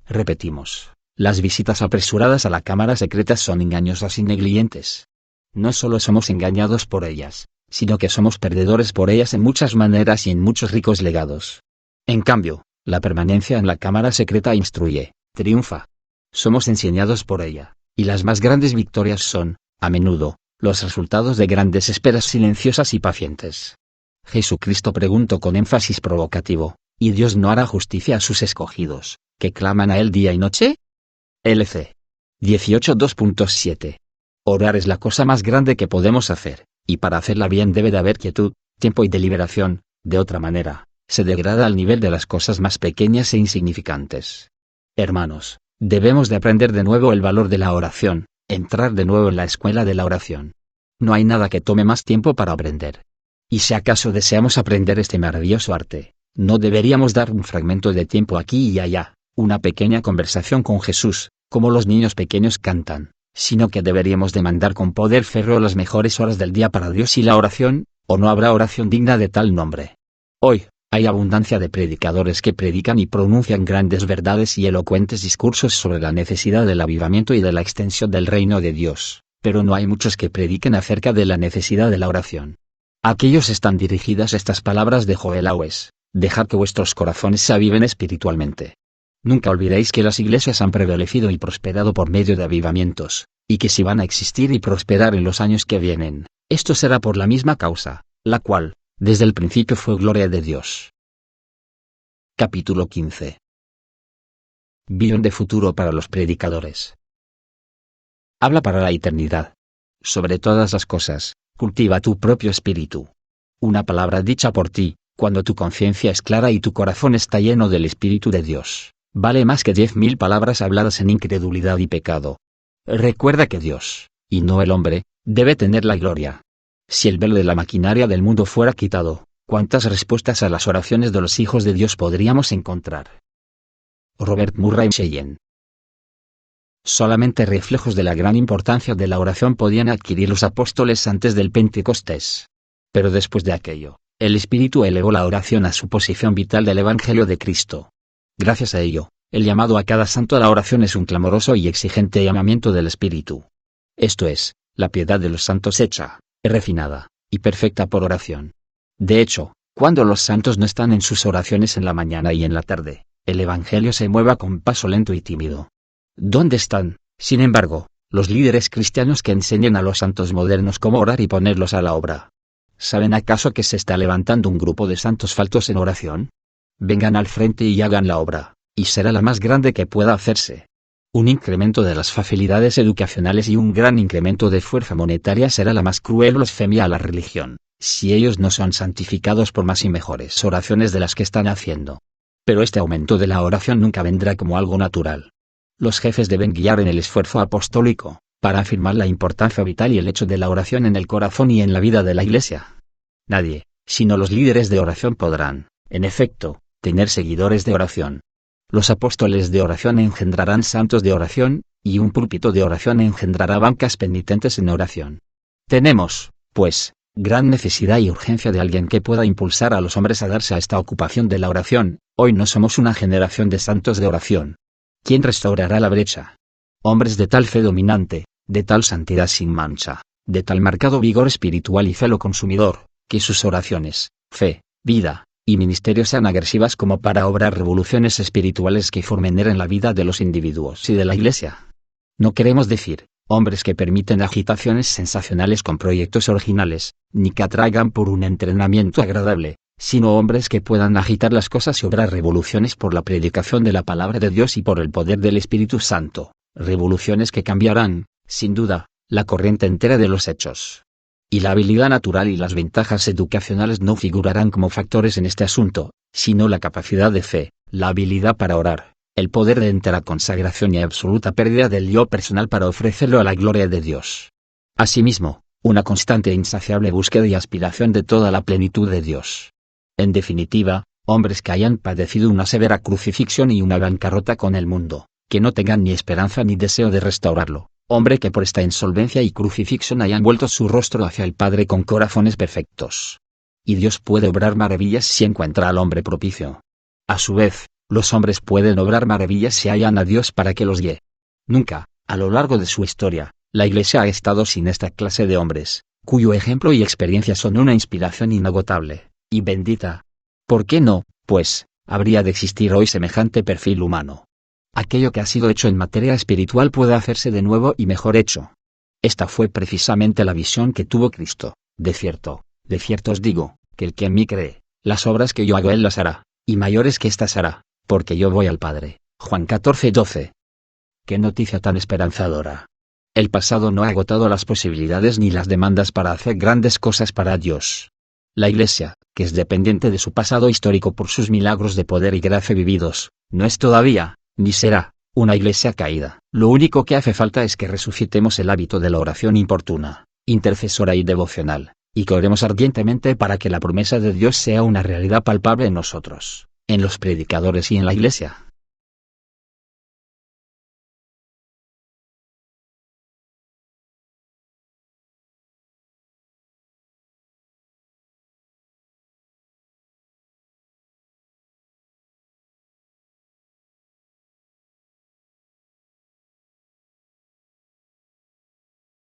Repetimos, las visitas apresuradas a la cámara secreta son engañosas y negligentes. No solo somos engañados por ellas, sino que somos perdedores por ellas en muchas maneras y en muchos ricos legados. En cambio, la permanencia en la cámara secreta instruye, triunfa. Somos enseñados por ella, y las más grandes victorias son, a menudo, los resultados de grandes esperas silenciosas y pacientes. Jesucristo preguntó con énfasis provocativo, ¿y Dios no hará justicia a sus escogidos, que claman a Él día y noche? LC 18:2.7. Orar es la cosa más grande que podemos hacer, y para hacerla bien debe de haber quietud, tiempo y deliberación, de otra manera, se degrada al nivel de las cosas más pequeñas e insignificantes. Hermanos, debemos de aprender de nuevo el valor de la oración, entrar de nuevo en la escuela de la oración. No hay nada que tome más tiempo para aprender. Y si acaso deseamos aprender este maravilloso arte, no deberíamos dar un fragmento de tiempo aquí y allá, una pequeña conversación con Jesús, como los niños pequeños cantan, sino que deberíamos demandar con poder férreo las mejores horas del día para Dios y la oración, o no habrá oración digna de tal nombre. Hoy, hay abundancia de predicadores que predican y pronuncian grandes verdades y elocuentes discursos sobre la necesidad del avivamiento y de la extensión del reino de Dios, pero no hay muchos que prediquen acerca de la necesidad de la oración. A aquellos están dirigidas estas palabras de Joel Hawes: dejad que vuestros corazones se aviven espiritualmente. Nunca olvidéis que las iglesias han prevalecido y prosperado por medio de avivamientos, y que si van a existir y prosperar en los años que vienen, esto será por la misma causa, la cual, desde el principio fue gloria de Dios. Capítulo 15. Visión de futuro para los predicadores. Habla para la eternidad. Sobre todas las cosas, cultiva tu propio espíritu. Una palabra dicha por ti, cuando tu conciencia es clara y tu corazón está lleno del Espíritu de Dios, vale más que 10.000 palabras habladas en incredulidad y pecado. Recuerda que Dios, y no el hombre, debe tener la gloria. Si el velo de la maquinaria del mundo fuera quitado, ¿cuántas respuestas a las oraciones de los hijos de Dios podríamos encontrar? Robert Murray Cheyenne. Solamente reflejos de la gran importancia de la oración podían adquirir los apóstoles antes del Pentecostés. Pero después de aquello, el Espíritu elevó la oración a su posición vital del Evangelio de Cristo. Gracias a ello, el llamado a cada santo a la oración es un clamoroso y exigente llamamiento del Espíritu. Esto es, la piedad de los santos hecha, refinada y perfecta por oración. De hecho, cuando los santos no están en sus oraciones en la mañana y en la tarde, el Evangelio se mueve con paso lento y tímido. ¿Dónde están, sin embargo, los líderes cristianos que enseñan a los santos modernos cómo orar y ponerlos a la obra? ¿Saben acaso que se está levantando un grupo de santos faltos en oración? Vengan al frente y hagan la obra, y será la más grande que pueda hacerse. Un incremento de las facilidades educacionales y un gran incremento de fuerza monetaria será la más cruel blasfemia a la religión, si ellos no son santificados por más y mejores oraciones de las que están haciendo. Pero este aumento de la oración nunca vendrá como algo natural. Los jefes deben guiar en el esfuerzo apostólico, para afirmar la importancia vital y el hecho de la oración en el corazón y en la vida de la Iglesia. Nadie, sino los líderes de oración podrán, en efecto, tener seguidores de oración. Los apóstoles de oración engendrarán santos de oración, y un púlpito de oración engendrará bancas penitentes en oración. Tenemos, pues, gran necesidad y urgencia de alguien que pueda impulsar a los hombres a darse a esta ocupación de la oración. Hoy no somos una generación de santos de oración. ¿Quién restaurará la brecha? Hombres de tal fe dominante, de tal santidad sin mancha, de tal marcado vigor espiritual y celo consumidor, que sus oraciones, fe, vida y ministerio sean agresivas como para obrar revoluciones espirituales que formen en la vida de los individuos y de la Iglesia. No queremos decir, hombres que permiten agitaciones sensacionales con proyectos originales, ni que atraigan por un entrenamiento agradable, sino hombres que puedan agitar las cosas y obrar revoluciones por la predicación de la palabra de Dios y por el poder del Espíritu Santo, revoluciones que cambiarán, sin duda, la corriente entera de los hechos. Y la habilidad natural y las ventajas educacionales no figurarán como factores en este asunto, sino la capacidad de fe, la habilidad para orar, el poder de entera consagración y absoluta pérdida del yo personal para ofrecerlo a la gloria de Dios. Asimismo, una constante e insaciable búsqueda y aspiración de toda la plenitud de Dios. En definitiva, hombres que hayan padecido una severa crucifixión y una bancarrota con el mundo, que no tengan ni esperanza ni deseo de restaurarlo. Hombre que por esta insolvencia y crucifixión hayan vuelto su rostro hacia el Padre con corazones perfectos. Y Dios puede obrar maravillas si encuentra al hombre propicio. A su vez, los hombres pueden obrar maravillas si hallan a Dios para que los guíe. Nunca, a lo largo de su historia, la Iglesia ha estado sin esta clase de hombres, cuyo ejemplo y experiencia son una inspiración inagotable, y bendita. ¿Por qué no, pues, habría de existir hoy semejante perfil humano? Aquello que ha sido hecho en materia espiritual puede hacerse de nuevo y mejor hecho. Esta fue precisamente la visión que tuvo Cristo. De cierto os digo, que el que en mí cree, las obras que yo hago él las hará, y mayores que éstas hará, porque yo voy al Padre. Juan 14:12. ¡Qué noticia tan esperanzadora! El pasado no ha agotado las posibilidades ni las demandas para hacer grandes cosas para Dios. La Iglesia, que es dependiente de su pasado histórico por sus milagros de poder y gracia vividos, no es todavía, ni será, una Iglesia caída. Lo único que hace falta es que resucitemos el hábito de la oración importuna, intercesora y devocional, y que oremos ardientemente para que la promesa de Dios sea una realidad palpable en nosotros, en los predicadores y en la Iglesia.